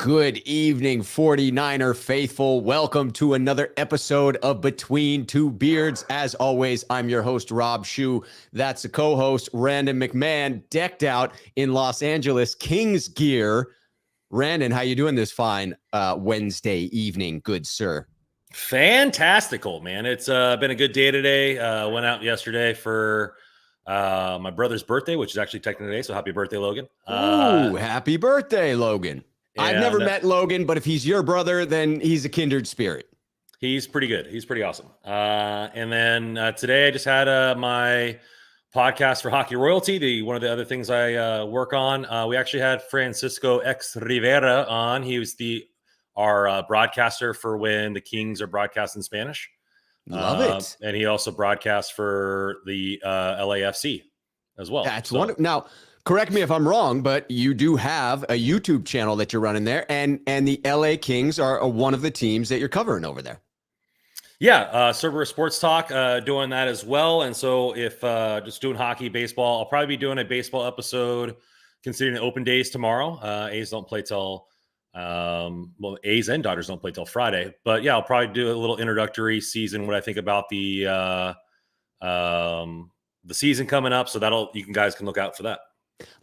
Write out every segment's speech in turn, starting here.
Good evening, 49er faithful. Welcome to another episode of Between Two Beards. As always, I'm your host, Rob Schuh. That's the co-host, Randon McMahon, decked out in Los Angeles Kings gear. Randon, how you doing this fine Wednesday evening, good sir? Fantastical, man. It's been a good day today. Went out yesterday for my brother's birthday, which is actually technically today. So happy birthday, Logan. Ooh, happy birthday, Logan. I've never met Logan, but if he's your brother, then he's a kindred spirit. He's pretty good. He's pretty awesome. And then today I just had my podcast for Hockey Royalty, one of the other things I work on. We actually had Francisco X Rivera on. He was our broadcaster for when the Kings are broadcast in Spanish. Love it. And he also broadcasts for the LAFC as well. That's wonderful. Now, correct me if I'm wrong, but you do have a YouTube channel that you're running there, and the LA Kings are one of the teams that you're covering over there. Yeah, Cerberus Sports Talk, doing that as well. And so if just doing hockey, baseball, I'll probably be doing a baseball episode considering the open days tomorrow. A's don't play till A's and Dodgers don't play till Friday. But yeah, I'll probably do a little introductory season, what I think about the season coming up. So you guys can look out for that.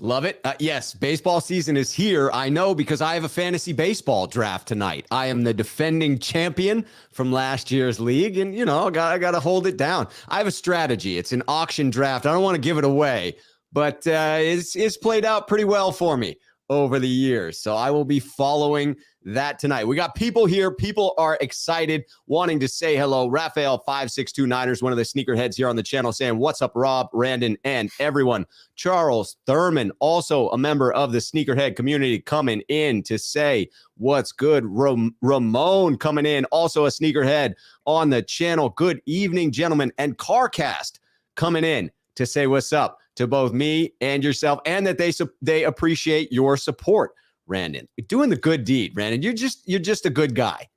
Love it. Yes, baseball season is here. I know because I have a fantasy baseball draft tonight. I am the defending champion from last year's league, and I got to hold it down. I have a strategy. It's an auction draft. I don't want to give it away, but it's played out pretty well for me over the years. So I will be following that tonight. We got people here. People are excited, wanting to say hello. Raphael 562 Niners, one of the sneakerheads here on the channel, saying, "What's up, Rob, Randon, and everyone?" Charles Thurman, also a member of the sneakerhead community, coming in to say, "What's good?" Ramon coming in, also a sneakerhead on the channel. Good evening, gentlemen. And Carcast coming in to say what's up to both me and yourself, and that they appreciate your support. Randon, you're doing the good deed, Randon. You're just a good guy.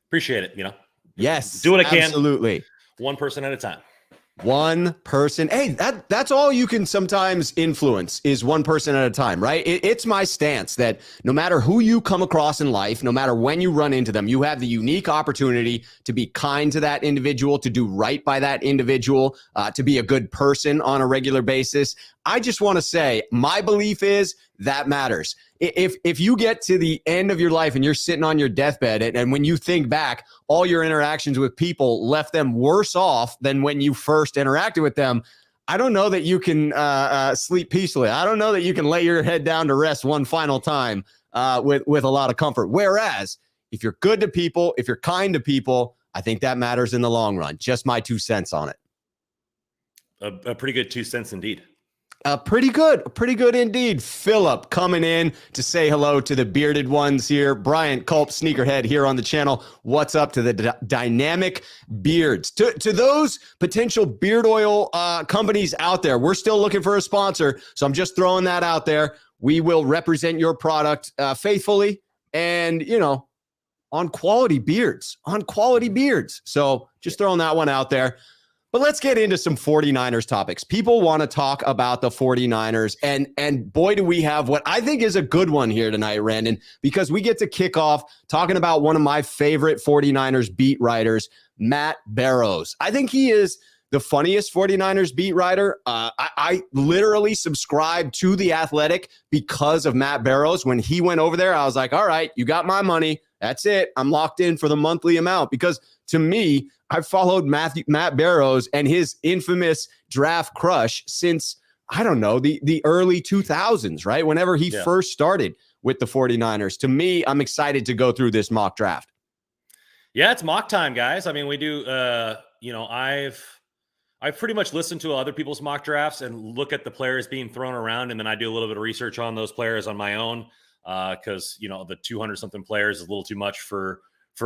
Appreciate it. Yes, do what I can. Absolutely. One person at a time. One person. Hey, that's all you can sometimes influence is one person at a time, right? It's my stance that no matter who you come across in life, no matter when you run into them, you have the unique opportunity to be kind to that individual, to do right by that individual, to be a good person on a regular basis. I just want to say my belief is that matters. If you get to the end of your life and you're sitting on your deathbed, and when you think back, all your interactions with people left them worse off than when you first interacted with them, I don't know that you can sleep peacefully. I don't know that you can lay your head down to rest one final time with a lot of comfort. Whereas if you're good to people, if you're kind to people, I think that matters in the long run. Just my 2 cents on it. A pretty good 2 cents indeed. Pretty good indeed. Philip coming in to say hello to the bearded ones here. Bryant Culp, sneakerhead here on the channel. What's up to the dynamic beards? To those potential beard oil companies out there, we're still looking for a sponsor, so I'm just throwing that out there. We will represent your product faithfully and, on quality beards. So just throwing that one out there. But let's get into some 49ers topics. People want to talk about the 49ers, and boy, do we have what I think is a good one here tonight, Randon, because we get to kick off talking about one of my favorite 49ers beat writers, Matt Barrows. I think he is the funniest 49ers beat writer. I literally subscribed to The Athletic because of Matt Barrows. When he went over there, I was like, all right, you got my money. That's it. I'm locked in for the monthly amount because to me, I've followed Matt Barrows and his infamous draft crush since, I don't know, the early 2000s, right? Whenever he first started with the 49ers. To me, I'm excited to go through this mock draft. Yeah, it's mock time, guys. I mean, we do, I've pretty much listened to other people's mock drafts and look at the players being thrown around, and then I do a little bit of research on those players on my own because, the 200-something players is a little too much for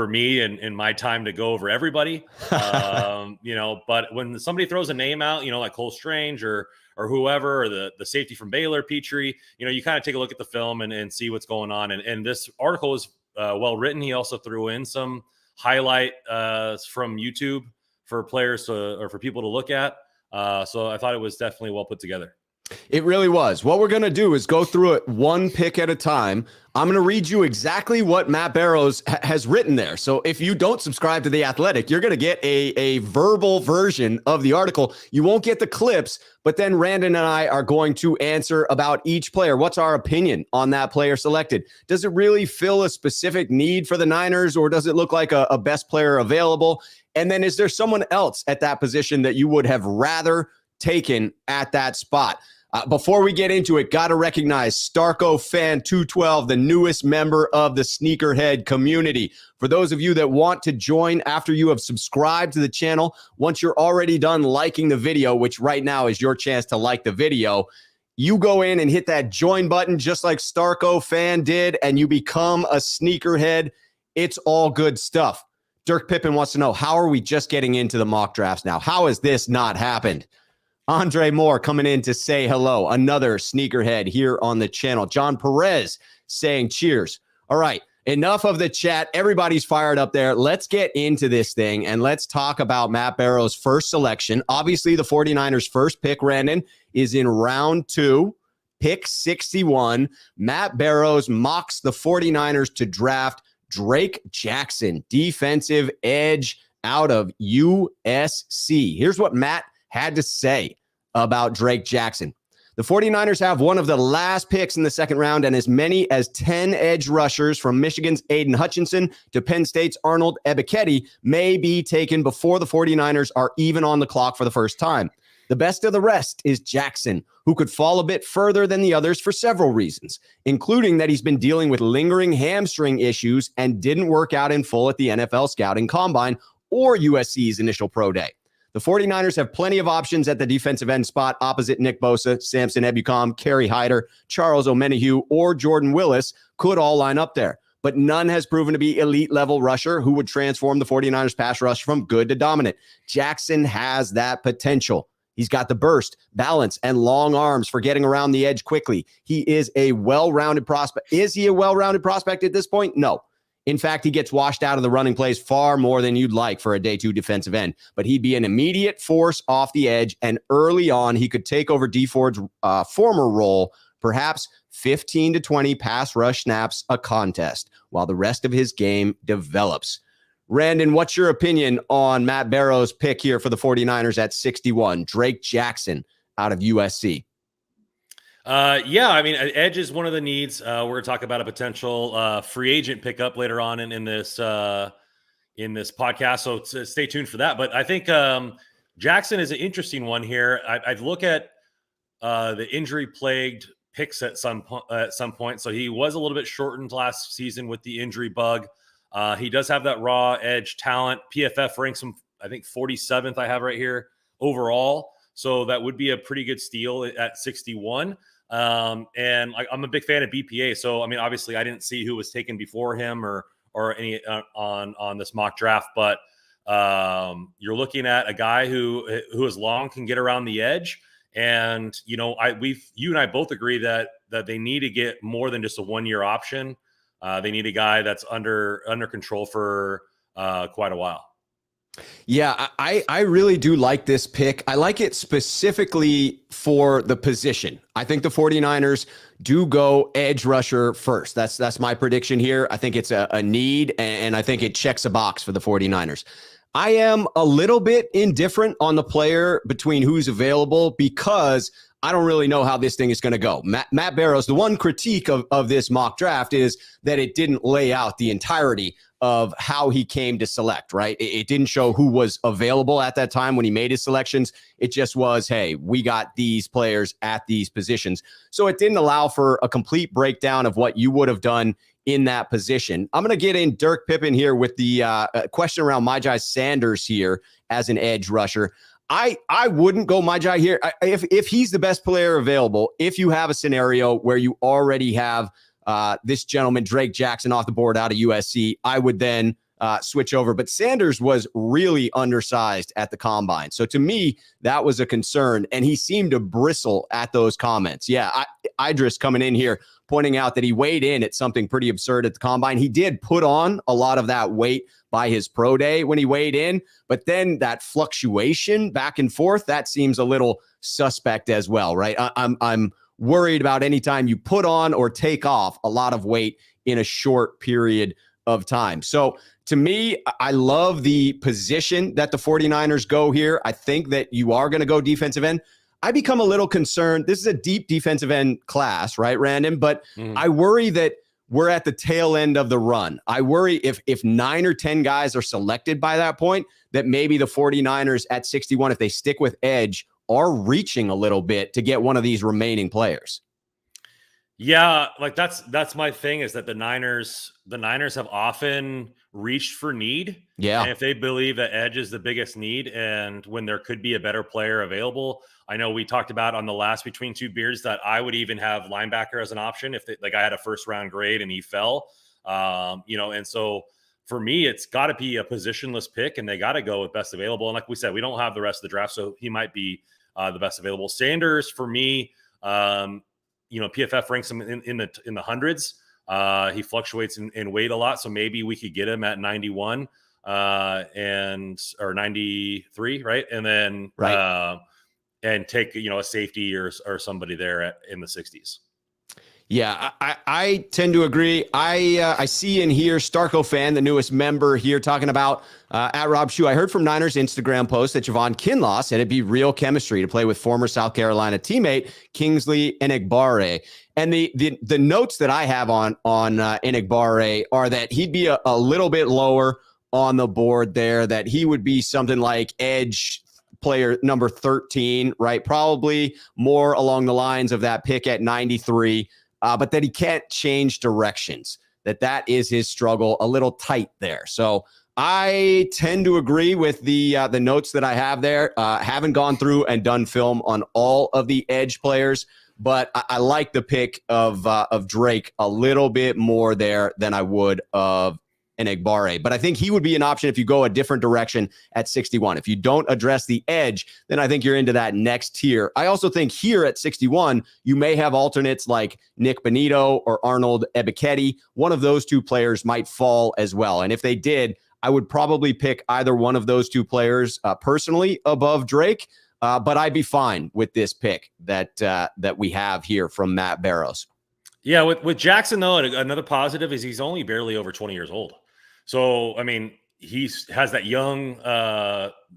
me and my time to go over everybody. But when somebody throws a name out, like Cole Strange or whoever, or the safety from Baylor, Petrie, you kind of take a look at the film and see what's going on. And this article is well written. He also threw in some highlight from YouTube for players or for people to look at. So I thought it was definitely well put together. It really was. What we're going to do is go through it one pick at a time. I'm going to read you exactly what Matt Barrows has written there. So if you don't subscribe to The Athletic, you're going to get a verbal version of the article. You won't get the clips, but then Randon and I are going to answer about each player. What's our opinion on that player selected? Does it really fill a specific need for the Niners, or does it look like a best player available? And then is there someone else at that position that you would have rather taken at that spot? Before we get into it, got to recognize Starco Fan 212, the newest member of the Sneakerhead community. For those of you that want to join after you have subscribed to the channel, once you're already done liking the video, which right now is your chance to like the video, you go in and hit that join button just like Starco Fan did, and you become a Sneakerhead. It's all good stuff. Dirk Pippen wants to know, how are we just getting into the mock drafts now? How has this not happened? Andre Moore coming in to say hello. Another sneakerhead here on the channel. John Perez saying cheers. All right, enough of the chat. Everybody's fired up there. Let's get into this thing, and let's talk about Matt Barrows' first selection. Obviously, the 49ers' first pick, Randon, is in round 2, pick 61. Matt Barrows mocks the 49ers to draft Drake Jackson, defensive edge out of USC. Here's what Matt had to say about Drake Jackson. The 49ers have one of the last picks in the second round, and as many as 10 edge rushers from Michigan's Aiden Hutchinson to Penn State's Arnold Ebiketie may be taken before the 49ers are even on the clock for the first time. The best of the rest is Jackson, who could fall a bit further than the others for several reasons, including that he's been dealing with lingering hamstring issues and didn't work out in full at the NFL Scouting Combine or USC's initial pro day. The 49ers have plenty of options at the defensive end spot opposite Nick Bosa, Samson Ebukam, Kerry Hyder, Charles Omenihu, or Jordan Willis could all line up there. But none has proven to be elite level rusher who would transform the 49ers pass rush from good to dominant. Jackson has that potential. He's got the burst, balance, and long arms for getting around the edge quickly. He is a well-rounded prospect. Is he a well-rounded prospect at this point? No. In fact, he gets washed out of the running plays far more than you'd like for a day 2 defensive end, but he'd be an immediate force off the edge, and early on, he could take over D Ford's former role, perhaps 15 to 20 pass rush snaps a contest, while the rest of his game develops. Randon, what's your opinion on Matt Barrows' pick here for the 49ers at 61, Drake Jackson out of USC? Yeah, I mean, edge is one of the needs. We're going to talk about a potential free agent pickup later on in this podcast, so stay tuned for that. But I think Jackson is an interesting one here. I'd look at the injury-plagued picks at some point. So he was a little bit shortened last season with the injury bug. He does have that raw edge talent. PFF ranks him, I think, 47th. I have right here overall. So that would be a pretty good steal at 61. And I'm a big fan of BPA. So, I mean, obviously I didn't see who was taken before him or any on this mock draft, but you're looking at a guy who is long, can get around the edge. And, you know, you and I both agree that they need to get more than just a 1-year option. They need a guy that's under control for quite a while. Yeah, I really do like this pick. I like it specifically for the position. I think the 49ers do go edge rusher first. That's my prediction here. I think it's a need, and I think it checks a box for the 49ers. I am a little bit indifferent on the player between who's available because I don't really know how this thing is going to go. Matt Barrows, the one critique of this mock draft is that it didn't lay out the entirety of how he came to select, right? It didn't show who was available at that time when he made his selections. It just was, hey, we got these players at these positions. So it didn't allow for a complete breakdown of what you would have done in that position. I'm going to get in Dirk Pippen here with the question around Myjai Sanders here as an edge rusher. I wouldn't go Myjai here. If he's the best player available, if you have a scenario where you already have this gentleman, Drake Jackson, off the board out of USC, I would then switch over. But Sanders was really undersized at the combine. So to me, that was a concern. And he seemed to bristle at those comments. Yeah, Idris coming in here, pointing out that he weighed in at something pretty absurd at the combine. He did put on a lot of that weight by his pro day when he weighed in. But then that fluctuation back and forth, that seems a little suspect as well, right? I'm worried about any time you put on or take off a lot of weight in a short period of time. So to me, I love the position that the 49ers go here. I think that you are going to go defensive end. I become a little concerned. This is a deep defensive end class, right, Randon? But I worry that we're at the tail end of the run. I worry if 9 or 10 guys are selected by that point, that maybe the 49ers at 61, if they stick with edge, are reaching a little bit to get one of these remaining players. Yeah, like that's my thing, is that the Niners have often reached for need. Yeah. And if they believe that edge is the biggest need, and when there could be a better player available, I know we talked about on the last Between Two Beards that I would even have linebacker as an option if I had a first round grade and he fell. And so for me, it's got to be a positionless pick, and they got to go with best available. And like we said, we don't have the rest of the draft, so he might be the best available. Sanders, for me, PFF ranks him in the hundreds. He fluctuates in weight a lot, so maybe we could get him at 91 or 93, right? And then and take a safety or somebody there in the 60s. Yeah, I tend to agree. I see in here Starco Fan, the newest member here, talking about at Rob Schuh. I heard from Niners Instagram post that Javon Kinlaw said it'd be real chemistry to play with former South Carolina teammate Kingsley Enagbare. And the notes that I have on Enagbare are that he'd be a little bit lower on the board there, that he would be something like edge player number 13, right? Probably more along the lines of that pick at 93. But that he can't change directions, that is his struggle, a little tight there. So I tend to agree with the notes that I have there. Haven't gone through and done film on all of the edge players, but I like the pick of Drake a little bit more there than I would of Enagbare. But I think he would be an option if you go a different direction at 61. If you don't address the edge, then I think you're into that next tier. I also think here at 61, you may have alternates like Nick Bonito or Arnold Ebiketie. One of those two players might fall as well. And if they did, I would probably pick either one of those two players personally above Drake. But I'd be fine with this pick that we have here from Matt Barrows. Yeah, with Jackson, though, another positive is he's only barely over 20 years old. So, I mean, he has that young,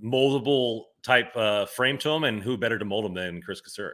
moldable type frame to him, and who better to mold him than Chris Kasurik?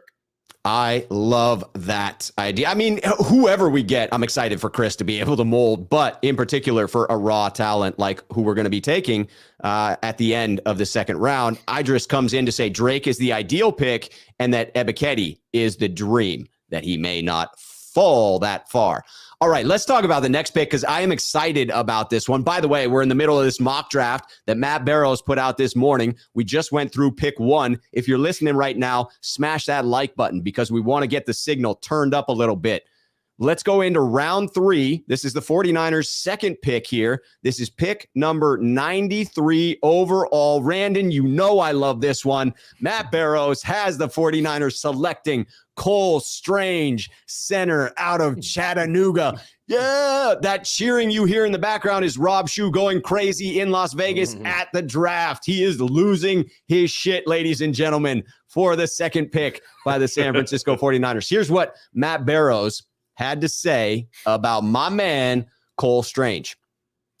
I love that idea. I mean, whoever we get, I'm excited for Chris to be able to mold, but in particular for a raw talent like who we're going to be taking at the end of the second round. Idris comes in to say Drake is the ideal pick and that Ebiketie is the dream, that he may not fall that far. All right, let's talk about the next pick because I am excited about this one. By the way, we're in the middle of this mock draft that Matt Barrows put out this morning. We just went through pick 1. If you're listening right now, smash that like button because we want to get the signal turned up a little bit. Let's go into round 3. This is the 49ers' second pick here. This is pick number 93 overall. Randon, you know I love this one. Matt Barrows has the 49ers selecting Cole Strange, center out of Chattanooga. Yeah, that cheering you hear in the background is Rob Schuh going crazy in Las Vegas at the draft. He is losing his shit, ladies and gentlemen, for the second pick by the San Francisco 49ers. Here's what Matt Barrows had to say about my man, Cole Strange.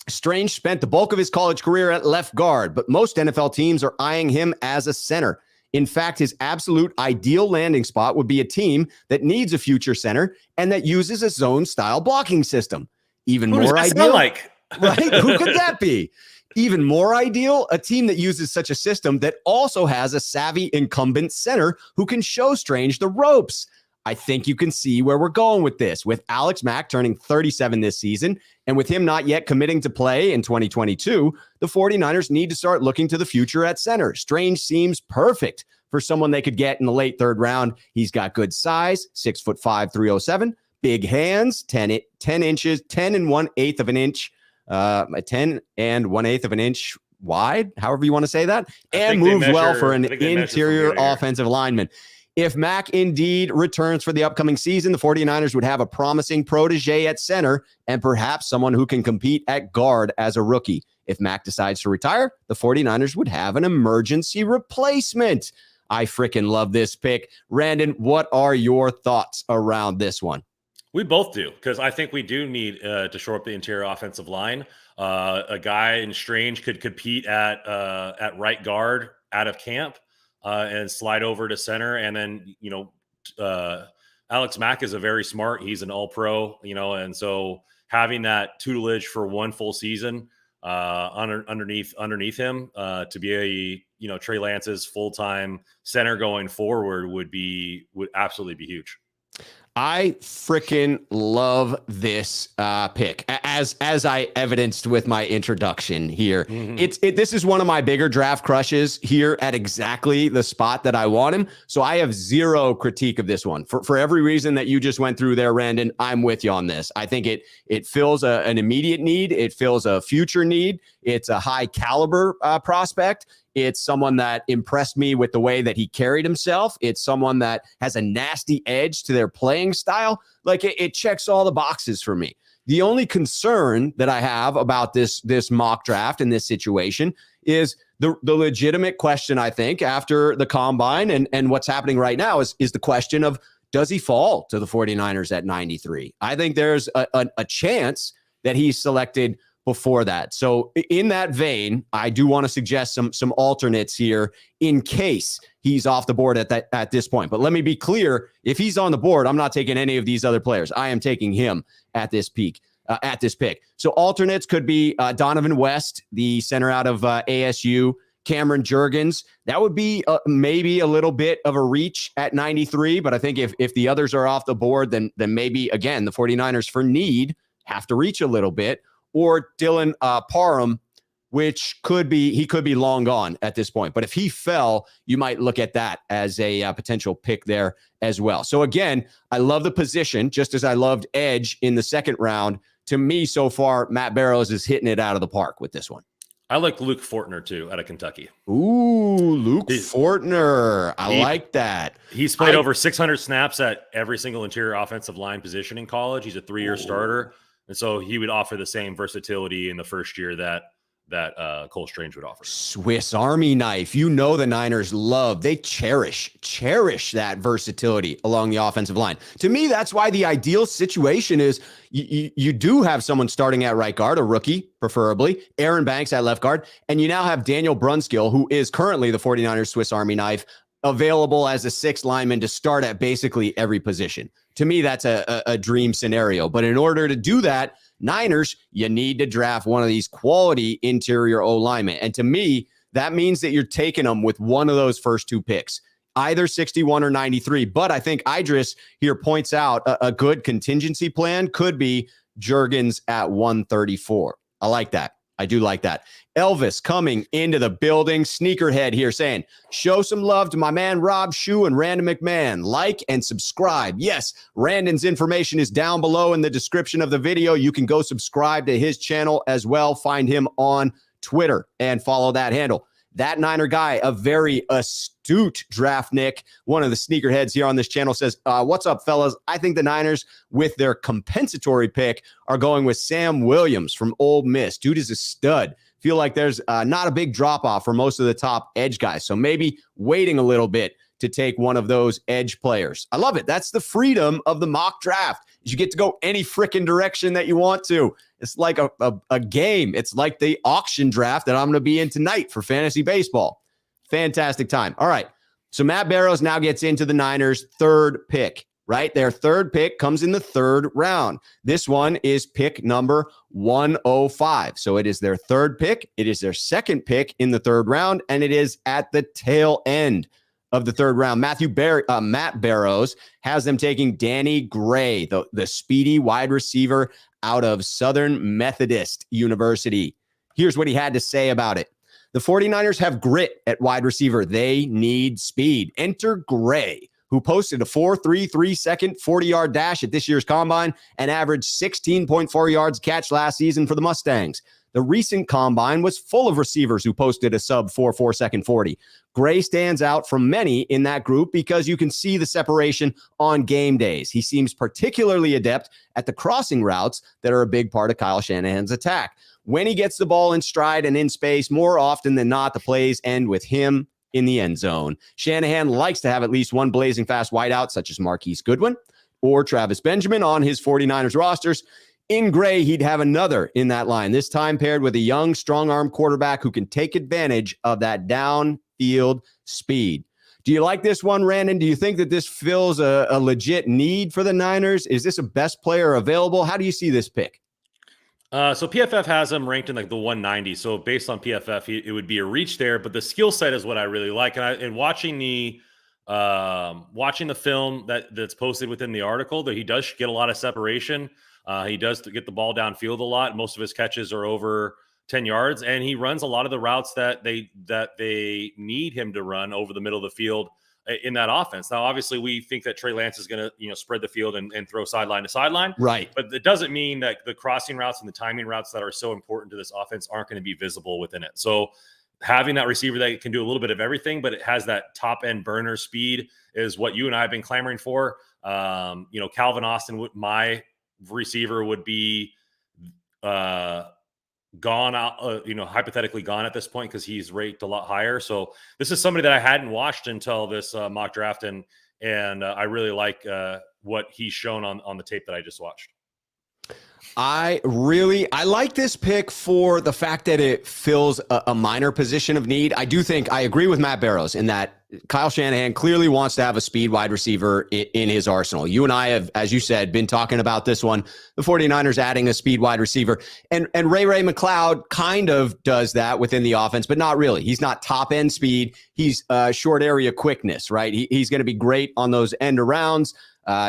Strange spent the bulk of his college career at left guard, but most NFL teams are eyeing him as a center. In fact, his absolute ideal landing spot would be a team that needs a future center and that uses a zone-style blocking system. Even Who more does that ideal, sound like? right? Who could that be? Even more ideal, a team that uses such a system that also has a savvy incumbent center who can show Strange the ropes. I think you can see where we're going with this. With Alex Mack turning 37 this season, and with him not yet committing to play in 2022, the 49ers need to start looking to the future at center. Strange seems perfect for someone they could get in the late third round. He's got good size, 6'5", 307, big hands, 10 inches, 10 1/8 of an inch, 10 1/8 of an inch wide, however you want to say that, and moves well for an interior offensive lineman. If Mack indeed returns for the upcoming season, the 49ers would have a promising protege at center and perhaps someone who can compete at guard as a rookie. If Mac decides to retire, the 49ers would have an emergency replacement. I freaking love this pick. Randon, what are your thoughts around this one? We both do, because I think we do need to shore up the interior offensive line. A guy in Strange could compete at right guard out of camp and slide over to center. And then, Alex Mack is a very smart. He's an all-pro, and so having that tutelage for one full season underneath him to be Trey Lance's full-time center going forward would absolutely be huge. I freaking love this pick, as I evidenced with my introduction here. Mm-hmm. This is one of my bigger draft crushes here at exactly the spot that I want him. So I have zero critique of this one. For every reason that you just went through there, Randon, I'm with you on this. I think it fills an immediate need. It fills a future need. It's a high caliber prospect. It's someone that impressed me with the way that he carried himself. It's someone that has a nasty edge to their playing style. Like it checks all the boxes for me. The only concern that I have about this mock draft and this situation is the legitimate question, I think, after the combine and what's happening right now is the question of, does he fall to the 49ers at 93? I think there's a chance that he's selected before that. So in that vein, I do want to suggest some alternates here in case he's off the board at this point. But let me be clear, if he's on the board, I'm not taking any of these other players. I am taking him at this pick. So alternates could be Donovan West, the center out of ASU, Cameron Jurgens. That would be maybe a little bit of a reach at 93, but I think if the others are off the board, then maybe, again, the 49ers for need have to reach a little bit. Or Dylan Parham, which could be long gone at this point. But if he fell, you might look at that as a potential pick there as well. So again, I love the position, just as I loved edge in the second round. To me, so far, Matt Barrows is hitting it out of the park with this one. I like Luke Fortner, too, out of Kentucky. Ooh, Luke Fortner. I like that. He's played over 600 snaps at every single interior offensive line position in college. He's a 3-year starter. And so he would offer the same versatility in the first year that Cole Strange would offer. Swiss Army knife. The Niners they cherish that versatility along the offensive line. To me, that's why the ideal situation is you do have someone starting at right guard, a rookie, preferably, Aaron Banks at left guard, and you now have Daniel Brunskill, who is currently the 49ers Swiss Army knife, available as a sixth lineman to start at basically every position. To me, that's a dream scenario. But in order to do that, Niners, you need to draft one of these quality interior O linemen. And to me, that means that you're taking them with one of those first two picks, either 61 or 93. But I think Idris here points out a good contingency plan could be Jurgens at 134. I like that. I do like that. Elvis coming into the building. Sneakerhead here saying, show some love to my man Rob Schuh and Randon McMahon. Like and subscribe. Yes, Randon's information is down below in the description of the video. You can go subscribe to his channel as well. Find him on Twitter and follow that handle. That Niner guy, a very astute draft, Nick, one of the sneakerheads here on this channel, says, what's up, fellas? I think the Niners, with their compensatory pick, are going with Sam Williams from Ole Miss. Dude is a stud. Feel like there's not a big drop-off for most of the top edge guys. So maybe waiting a little bit to take one of those edge players. I love it. That's the freedom of the mock draft. You get to go any freaking direction that you want to. It's like a game. It's like the auction draft that I'm going to be in tonight for fantasy baseball. Fantastic time. All right. So Matt Barrows now gets into the Niners' third pick, right? Their third pick comes in the third round. This one is pick number 105. So it is their third pick. It is their second pick in the third round, and it is at the tail end of the third round. Matt Barrows has them taking Danny Gray, the speedy wide receiver out of Southern Methodist University. Here's what he had to say about it. The 49ers have grit at wide receiver. They need speed. Enter Gray, who posted a 4.33 second 40-yard dash at this year's combine and averaged 16.4 yards catch last season for the Mustangs. The recent combine was full of receivers who posted a sub 4.4 second 40. Gray stands out from many in that group because you can see the separation on game days. He seems particularly adept at the crossing routes that are a big part of Kyle Shanahan's attack. when he gets the ball in stride and in space, more often than not, the plays end with him in the end zone. Shanahan likes to have at least one blazing fast wideout, such as Marquise Goodwin or Travis Benjamin on his 49ers rosters. In gray, he'd have another in that line, this time paired with a young, strong-arm quarterback who can take advantage of that downfield speed. Do you like this one, Randon? Do you think that this fills a legit need for the Niners? Is this a best player available? How do you see this pick? So PFF has him ranked in like the 190. So based on PFF, it would be a reach there. But the skill set is what I really like. And watching the film that's posted within the article, that he does get a lot of separation. He does get the ball downfield a lot. Most of his catches are over 10 yards, and he runs a lot of the routes that they need him to run over the middle of the field in that offense. Now, obviously, we think that Trey Lance is going to spread the field and throw sideline to sideline. Right. But it doesn't mean that the crossing routes and the timing routes that are so important to this offense aren't going to be visible within it. So having that receiver that can do a little bit of everything, but it has that top end burner speed is what you and I have been clamoring for. Calvin Austin, my receiver, would be gone out, hypothetically gone at this point because he's ranked a lot higher. So this is somebody that I hadn't watched until this mock draft, and I really like what he's shown on the tape that I just watched. I like this pick for the fact that it fills a minor position of need. I do think I agree with Matt Barrows in that Kyle Shanahan clearly wants to have a speed wide receiver in his arsenal. You and I have, as you said, been talking about this one, the 49ers adding a speed wide receiver. And Ray McLeod kind of does that within the offense, but not really. He's not top end speed. He's short area quickness, right? He's going to be great on those end arounds.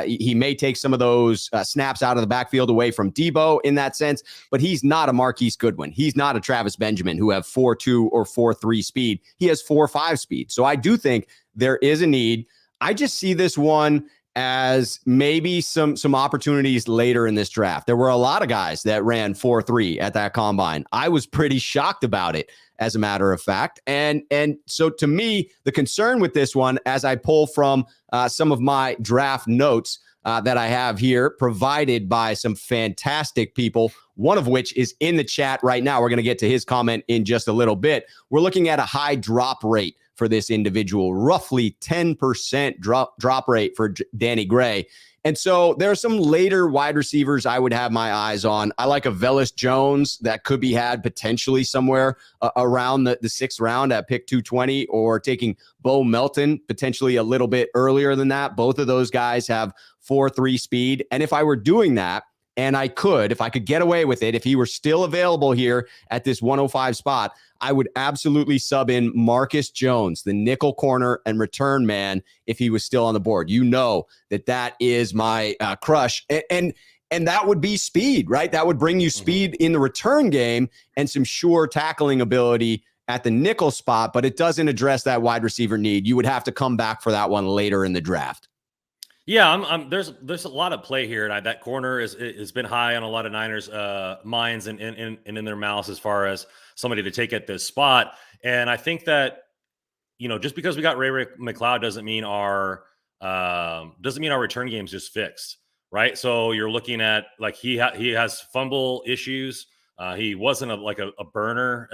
He may take some of those snaps out of the backfield away from Debo in that sense, but he's not a Marquise Goodwin. He's not a Travis Benjamin who have 4.2 or 4.3 speed. He has 4.5 speed. So I do think there is a need. I just see this one as maybe some opportunities later in this draft. There were a lot of guys that ran 4.3 at that combine. I was pretty shocked about it, as a matter of fact. And so to me, the concern with this one, as I pull from some of my draft notes that I have here, provided by some fantastic people, one of which is in the chat right now. We're going to get to his comment in just a little bit. We're looking at a high drop rate for this individual, roughly 10% drop rate for Danny Gray. And so there are some later wide receivers I would have my eyes on. I like a Velus Jones that could be had potentially somewhere around the 6th round at pick 220, or taking Bo Melton potentially a little bit earlier than that. Both of those guys have 4.3 speed. And if I were doing that, and if I could get away with it, if he were still available here at this 105 spot, I would absolutely sub in Marcus Jones, the nickel corner and return man, if he was still on the board. You know that is my crush. And that would be speed, right? That would bring you speed in the return game and some sure tackling ability at the nickel spot, but it doesn't address that wide receiver need. You would have to come back for that one later in the draft. Yeah, there's a lot of play here, and that corner has been high on a lot of Niners minds and in their mouths as far as somebody to take at this spot. And I think that just because we got Ray McLeod doesn't mean our return game is just fixed, right? So you're looking at like he has fumble issues. He wasn't a burner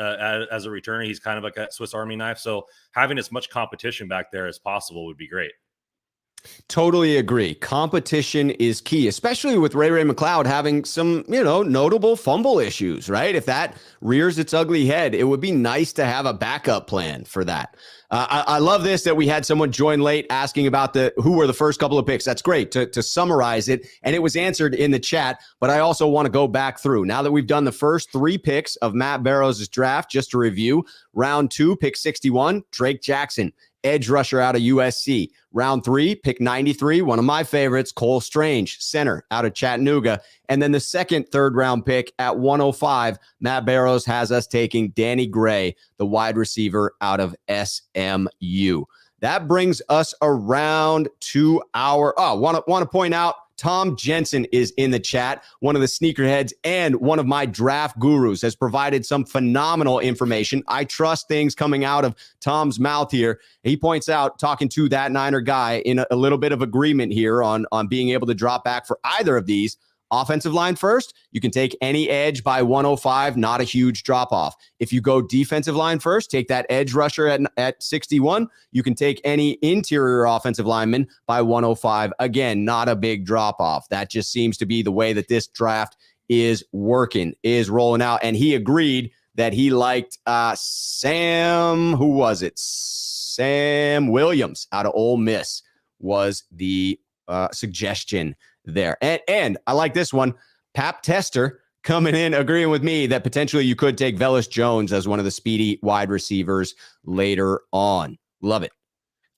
as a returner. He's kind of like a Swiss Army knife. So having as much competition back there as possible would be great. Totally agree. Competition is key, especially with Ray McLeod having some, notable fumble issues, right? If that rears its ugly head, it would be nice to have a backup plan for that. I love this, that we had someone join late asking about who were the first couple of picks. That's great to summarize it. And it was answered in the chat, but I also want to go back through. Now that we've done the first 3 picks of Matt Barrows' draft, just to review, round 2, pick 61, Drake Jackson, edge rusher out of USC. Round 3, pick 93, one of my favorites, Cole Strange, center out of Chattanooga. And then the second third-round pick at 105, Matt Barrows has us taking Danny Gray, the wide receiver out of SMU. That brings us around to our, want to point out, Tom Jensen is in the chat, one of the sneakerheads and one of my draft gurus, has provided some phenomenal information. I trust things coming out of Tom's mouth here. He points out, talking to that Niner guy, in a little bit of agreement here on being able to drop back for either of these. offensive line first, you can take any edge by 105, not a huge drop off. If you go defensive line first, take that edge rusher at 61. You can take any interior offensive lineman by 105. Again, not a big drop off. That just seems to be the way that this draft is working, is rolling out. And he agreed that he liked Sam Williams out of Ole Miss was the suggestion there. And I like this one. Pap Tester coming in, agreeing with me that potentially you could take Velus Jones as one of the speedy wide receivers later on. Love it.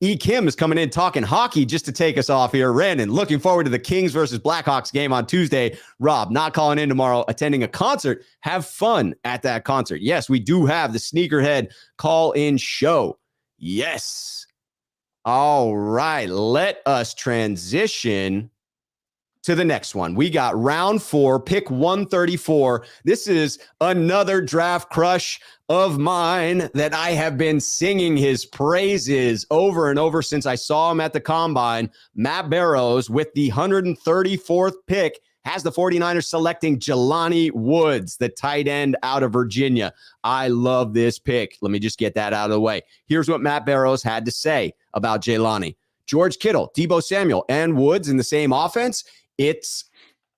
E. Kim is coming in talking hockey just to take us off here. Randon, looking forward to the Kings versus Blackhawks game on Tuesday. Rob, not calling in tomorrow, attending a concert. Have fun at that concert. Yes, we do have the Sneakerhead call-in show. Yes. All right, let us transition to the next one. We got round 4, pick 134. This is another draft crush of mine that I have been singing his praises over and over since I saw him at the Combine. Matt Barrows with the 134th pick has the 49ers selecting Jelani Woods, the tight end out of Virginia. I love this pick. Let me just get that out of the way. Here's what Matt Barrows had to say about Jelani. George Kittle, Deebo Samuel, and Woods in the same offense. It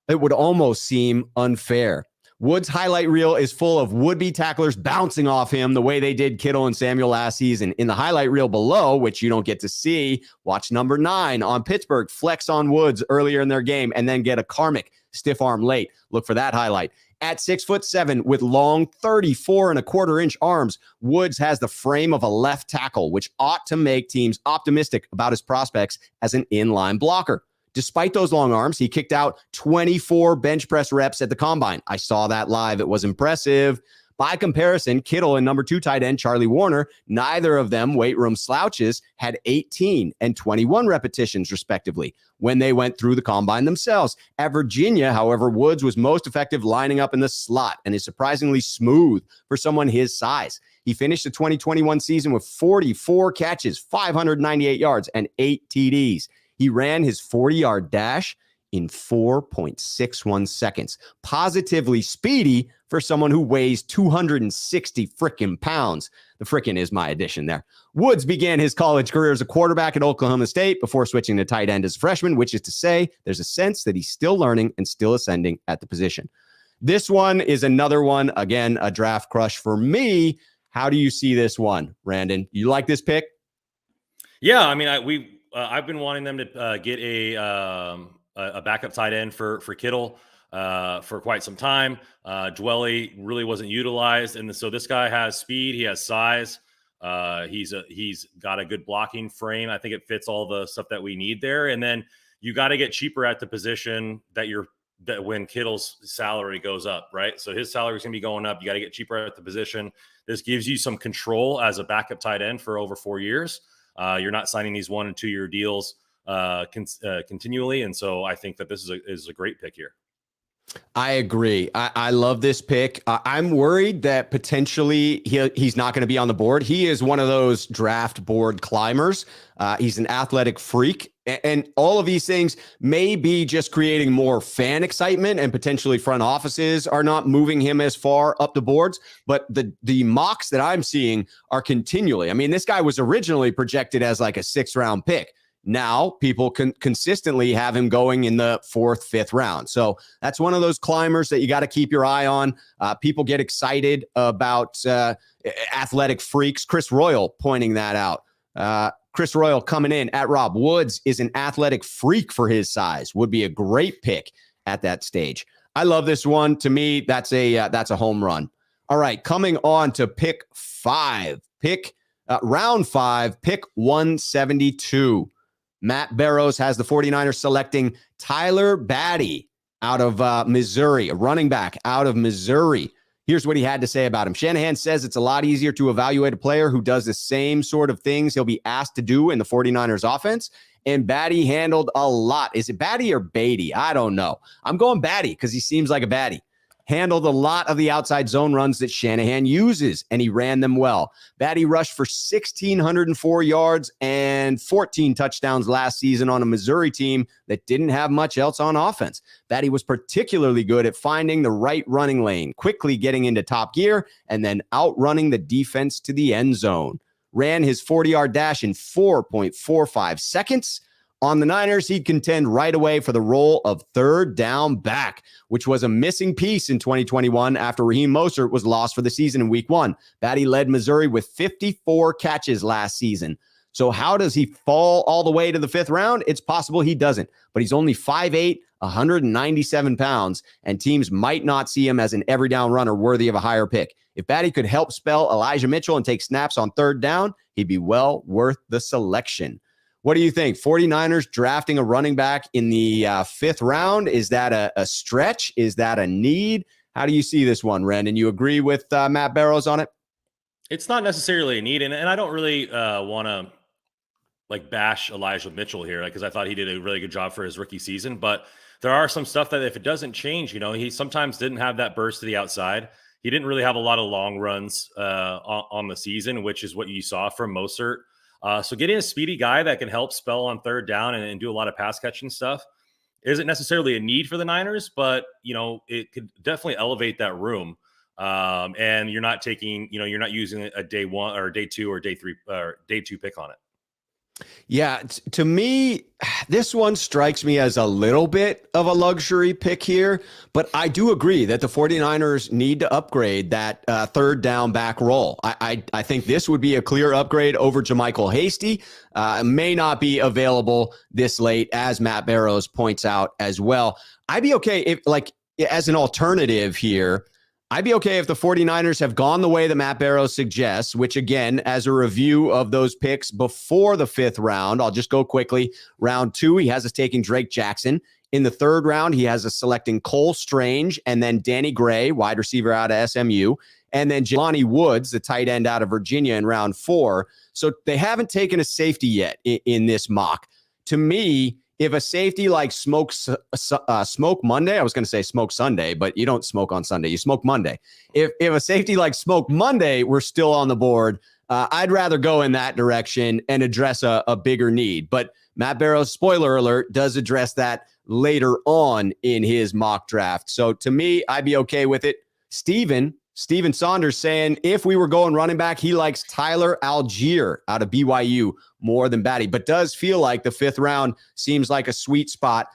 would almost seem unfair. Woods' highlight reel is full of would-be tacklers bouncing off him the way they did Kittle and Samuel last season. In the highlight reel below, which you don't get to see, watch number 9 on Pittsburgh flex on Woods earlier in their game and then get a karmic stiff arm late. Look for that highlight. At 6'7" with long 34.25-inch arms, Woods has the frame of a left tackle, which ought to make teams optimistic about his prospects as an inline blocker. Despite those long arms, he kicked out 24 bench press reps at the Combine. I saw that live. It was impressive. By comparison, Kittle and number 2 tight end Charlie Warner, neither of them weight room slouches, had 18 and 21 repetitions, respectively, when they went through the Combine themselves. At Virginia, however, Woods was most effective lining up in the slot and is surprisingly smooth for someone his size. He finished the 2021 season with 44 catches, 598 yards, and 8 TDs. He ran his 40-yard dash in 4.61 seconds. Positively speedy for someone who weighs 260 frickin' pounds. The frickin' is my addition there. Woods began his college career as a quarterback at Oklahoma State before switching to tight end as a freshman, which is to say there's a sense that he's still learning and still ascending at the position. This one is another one, again, a draft crush for me. How do you see this one, Randon? You like this pick? Yeah, I mean, I've been wanting them to get a backup tight end for Kittle for quite some time. Dwelly really wasn't utilized, and so this guy has speed. He has size. He's got a good blocking frame. I think it fits all the stuff that we need there. And then you got to get cheaper at the position that when Kittle's salary goes up, right? So his salary is going to be going up. You got to get cheaper at the position. This gives you some control as a backup tight end for over 4 years. You're not signing these 1 and 2 year deals continually. And so I think that this is a great pick here. I agree. I love this pick. I'm worried that potentially he's not going to be on the board. He is one of those draft board climbers. He's an athletic freak. And all of these things may be just creating more fan excitement, and potentially front offices are not moving him as far up the boards. But the mocks that I'm seeing are continually. I mean, this guy was originally projected as like a 6th-round pick. Now people can consistently have him going in the 4th, 5th round. So that's one of those climbers that you got to keep your eye on. People get excited about athletic freaks. Chris Royal pointing that out. Chris Royal coming in at Rob. Woods is an athletic freak for his size. Would be a great pick at that stage. I love this one. To me, that's a home run. All right, coming on to pick 5. Round 5, pick 172. Matt Barrows has the 49ers selecting Tyler Batty out of Missouri, a running back out of Missouri. Here's what he had to say about him. Shanahan says it's a lot easier to evaluate a player who does the same sort of things he'll be asked to do in the 49ers offense. And Batty handled a lot. Is it Batty or Beatty? I don't know. I'm going Batty because he seems like a Batty. handled a lot of the outside zone runs that Shanahan uses, and he ran them well. Batty rushed for 1,604 yards and 14 touchdowns last season on a Missouri team that didn't have much else on offense. Batty was particularly good at finding the right running lane, quickly getting into top gear, and then outrunning the defense to the end zone. Ran his 40-yard dash in 4.45 seconds. On the Niners, he'd contend right away for the role of third down back, which was a missing piece in 2021 after Raheem Mostert was lost for the season in week 1. Batty led Missouri with 54 catches last season. So how does he fall all the way to the 5th round? It's possible he doesn't, but he's only 5'8", 197 pounds, and teams might not see him as an every down runner worthy of a higher pick. If Batty could help spell Elijah Mitchell and take snaps on third down, he'd be well worth the selection. What do you think? 49ers drafting a running back in the 5th round. Is that a stretch? Is that a need? How do you see this one, Randon? You agree with Matt Barrows on it? It's not necessarily a need, and I don't really want to bash Elijah Mitchell here, because I thought he did a really good job for his rookie season. But there are some stuff that if it doesn't change, he sometimes didn't have that burst to the outside. He didn't really have a lot of long runs on the season, which is what you saw from Mostert. So getting a speedy guy that can help spell on third down and do a lot of pass catching stuff isn't necessarily a need for the Niners, but it could definitely elevate that room. And you're not taking, you're not using a day 1 or day 2 or day 3 or day 2 pick on it. Yeah, to me, this one strikes me as a little bit of a luxury pick here, but I do agree that the 49ers need to upgrade that third down back role. I think this would be a clear upgrade over JaMychal Hasty. May not be available this late, as Matt Barrows points out as well. I'd be okay if, as an alternative here, I'd be okay if the 49ers have gone the way that Matt Barrows suggests, which, again, as a review of those picks before the 5th round, I'll just go quickly. Round 2, he has us taking Drake Jackson. In the 3rd round, he has us selecting Cole Strange and then Danny Gray, wide receiver out of SMU, and then Jelani Woods, the tight end out of Virginia, in round 4. So they haven't taken a safety yet in this mock. To me, if a safety like Smoke Monday, I was going to say Smoke Sunday, but you don't smoke on Sunday, you smoke Monday. If a safety like Smoke Monday were still on the board, I'd rather go in that direction and address a bigger need. But Matt Barrows, spoiler alert, does address that later on in his mock draft. So to me, I'd be okay with it. Steven Saunders saying if we were going running back, he likes Tyler Algier out of BYU more than Batty, but does feel like the 5th round seems like a sweet spot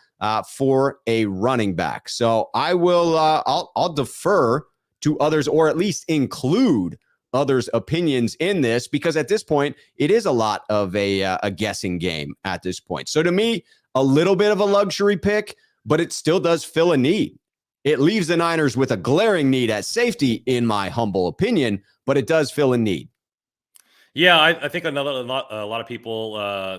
for a running back. So I will, I'll defer to others, or at least include others' opinions in this, because at this point, it is a lot of a guessing game at this point. So to me, a little bit of a luxury pick, but it still does fill a need. It leaves the Niners with a glaring need at safety, in my humble opinion, but it does fill a need. Yeah, I think a lot of people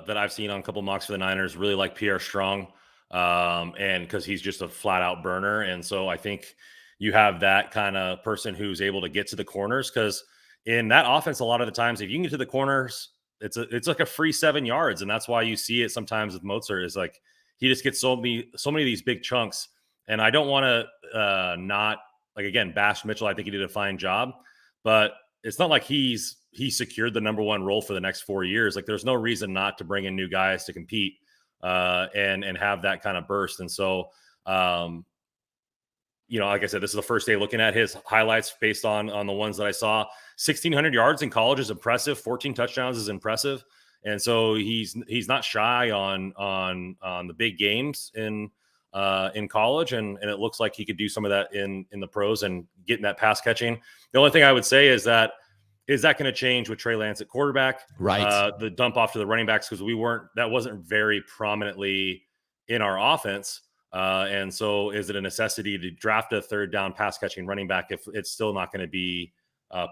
that I've seen on a couple mocks for the Niners really like Pierre Strong, and because he's just a flat out burner. And so I think you have that kind of person who's able to get to the corners, because in that offense, a lot of the times, if you can get to the corners, it's like a free 7 yards. And that's why you see it sometimes with Mostert, is like he just gets so many of these big chunks. And I don't want to not, again, bash Mitchell. I think he did a fine job, but it's not like he secured the number 1 role for the next 4 years. Like, there's no reason not to bring in new guys to compete and have that kind of burst. And so, like I said, this is the first day looking at his highlights based on the ones that I saw. 1,600 yards in college is impressive. 14 touchdowns is impressive. And so he's not shy on the big games in college, and it looks like he could do some of that in the pros and getting that pass catching. The only thing I would say is that going to change with Trey Lance at quarterback? Right. The dump off to the running backs, because that wasn't very prominently in our offense. And so is it a necessity to draft a third down pass catching running back if it's still not going to be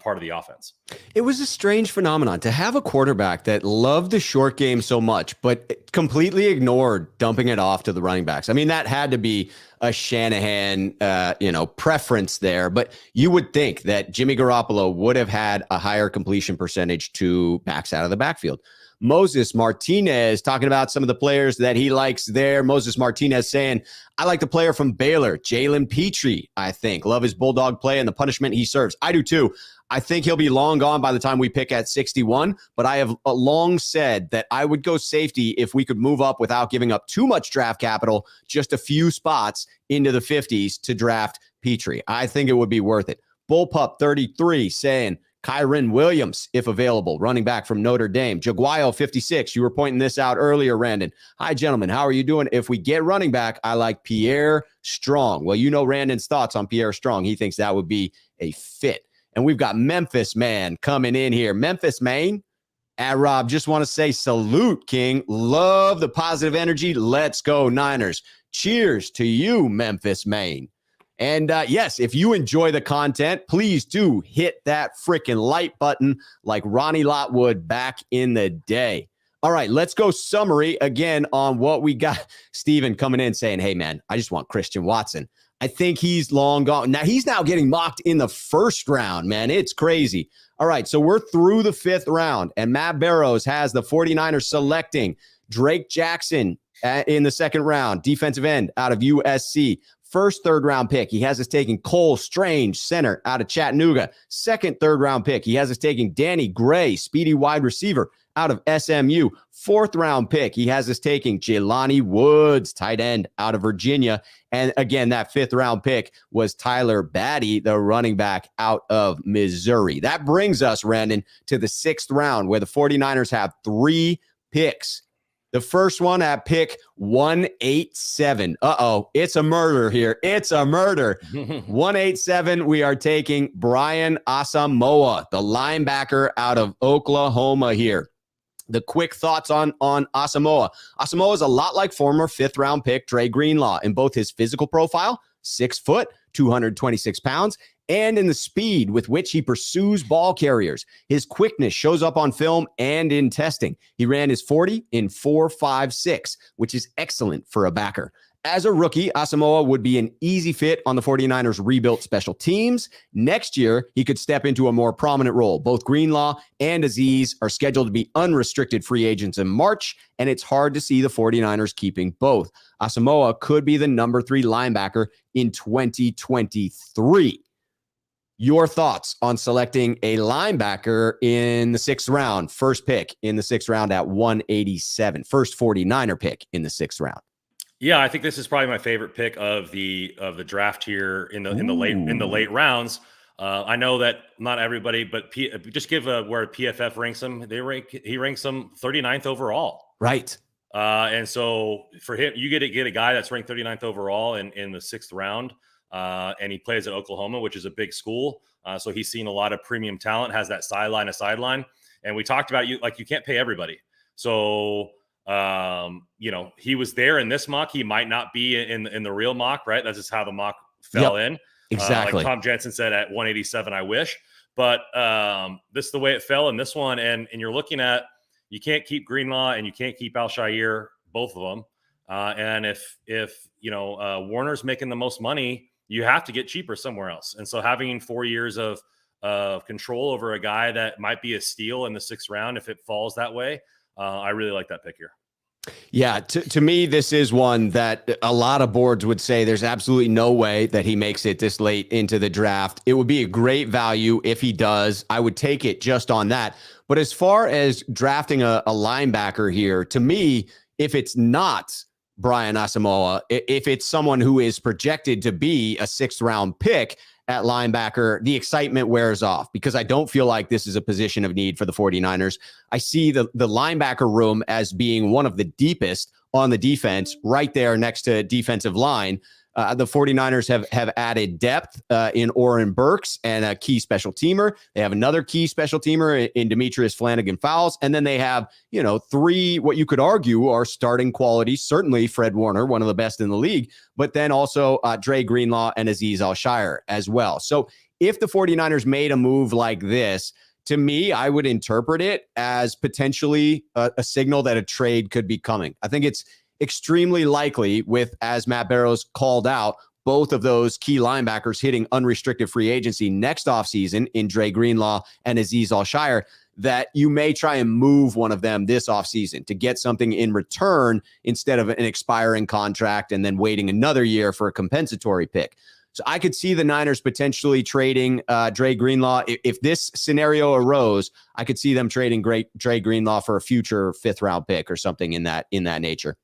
part of the offense? It was a strange phenomenon to have a quarterback that loved the short game so much, but completely ignored dumping it off to the running backs. I mean, that had to be a Shanahan, preference there, but you would think that Jimmy Garoppolo would have had a higher completion percentage to backs out of the backfield. Moses Martinez talking about some of the players that he likes there. Moses Martinez saying, I like the player from Baylor, Jalen Petrie, I think. Love his bulldog play and the punishment he serves. I do too. I think he'll be long gone by the time we pick at 61, but I have long said that I would go safety if we could move up without giving up too much draft capital, just a few spots into the 50s to draft Petrie. I think it would be worth it. Bullpup 33 saying, Kyron Williams, if available, running back from Notre Dame. Jaguayo 56, you were pointing this out earlier, Randon. Hi, gentlemen. How are you doing? If we get running back, I like Pierre Strong. Well, you know Randon's thoughts on Pierre Strong. He thinks that would be a fit. And we've got Memphis Man coming in here. Memphis Maine. Rob, just want to say salute, King. Love the positive energy. Let's go, Niners. Cheers to you, Memphis Maine. And yes, if you enjoy the content, please do hit that freaking like button like Ronnie Lott would back in the day. All right, let's go summary again on what we got. Steven coming in saying, hey, man, I just want Christian Watson. I think he's long gone. Now, he's now getting mocked in the first round, man. It's crazy. All right, so we're through the fifth round, and Matt Barrows has the 49ers selecting Drake Jackson in the second round, defensive end out of USC. First third-round pick, he has us taking Cole Strange, center out of Chattanooga. Second third-round pick, he has us taking Danny Gray, speedy wide receiver out of SMU. Fourth-round pick, he has us taking Jelani Woods, tight end out of Virginia. And again, that fifth-round pick was Tyler Batty, the running back out of Missouri. That brings us, Randon, to the sixth round, where the 49ers have 3 picks. The first one at pick 187. It's a murder here. It's a murder. 187, we are taking Brian Asamoah, the linebacker out of Oklahoma here. The quick thoughts on Asamoah. Asamoah is a lot like former fifth-round pick Dre Greenlaw in both his physical profile, 6 foot, 226 pounds, and in the speed with which he pursues ball carriers. His quickness shows up on film and in testing. He ran his 40 in 4.56, which is excellent for a backer. As a rookie, Asamoah would be an easy fit on the 49ers' rebuilt special teams. Next year, he could step into a more prominent role. Both Greenlaw and Azeez are scheduled to be unrestricted free agents in March, and it's hard to see the 49ers keeping both. Asamoah could be the number 3 linebacker in 2023. Your thoughts on selecting a linebacker in the 6th round, first pick in the 6th round at 187, first 49er pick in the 6th round? Yeah, I think this is probably my favorite pick of the draft here in the late rounds. I know that not everybody, but just give where PFF ranks him. He ranks him 39th overall. Right. And so for him, you get a guy that's ranked 39th overall in the 6th round. And he plays at Oklahoma, which is a big school. So he's seen a lot of premium talent, has that sideline to sideline. And we talked about you can't pay everybody. So, he was there in this mock. He might not be in the real mock, right? That's just how the mock fell in. Exactly. Like Tom Jensen said at 187, I wish. But this is the way it fell in this one. And you're looking at, you can't keep Greenlaw and you can't keep Al-Shaair, both of them. And if Warner's making the most money, you have to get cheaper somewhere else. And so having 4 years of control over a guy that might be a steal in the 6th round, if it falls that way, I really like that pick here. Yeah, to me, this is one that a lot of boards would say there's absolutely no way that he makes it this late into the draft. It would be a great value if he does. I would take it just on that. But as far as drafting a linebacker here, to me, if it's not Brian Asamoah, if it's someone who is projected to be a 6th round pick at linebacker, the excitement wears off because I don't feel like this is a position of need for the 49ers. I see the linebacker room as being one of the deepest on the defense, right there next to defensive line. The 49ers have added depth in Oren Burks and a key special teamer. They have another key special teamer in Demetrius Flanagan-Fowles. And then they have, 3, what you could argue are starting qualities. Certainly Fred Warner, one of the best in the league, but then also Dre Greenlaw and Azeez Al-Shaair as well. So if the 49ers made a move like this, to me, I would interpret it as potentially a signal that a trade could be coming. I think it's extremely likely with, as Matt Barrows called out, both of those key linebackers hitting unrestricted free agency next offseason in Dre Greenlaw and Azeez Al-Shaair. that you may try and move one of them this offseason to get something in return instead of an expiring contract and then waiting another year for a compensatory pick. So I could see the Niners potentially trading Dre Greenlaw. If this scenario arose, I could see them trading Dre Greenlaw for a future 5th round pick or something in that nature.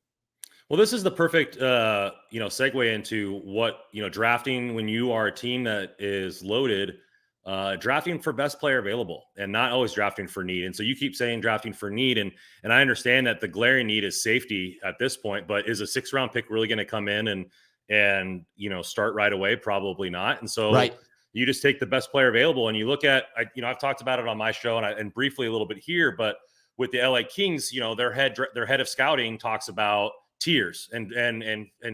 Well, this is the perfect, segue into what, drafting when you are a team that is loaded, drafting for best player available and not always drafting for need. And so you keep saying drafting for need. And I understand that the glaring need is safety at this point, but is a 6th round pick really going to come in and start right away? Probably not. And so you just take the best player available and you look at, I've talked about it on my show and briefly a little bit here, but with the LA Kings, their head of scouting talks about tiers and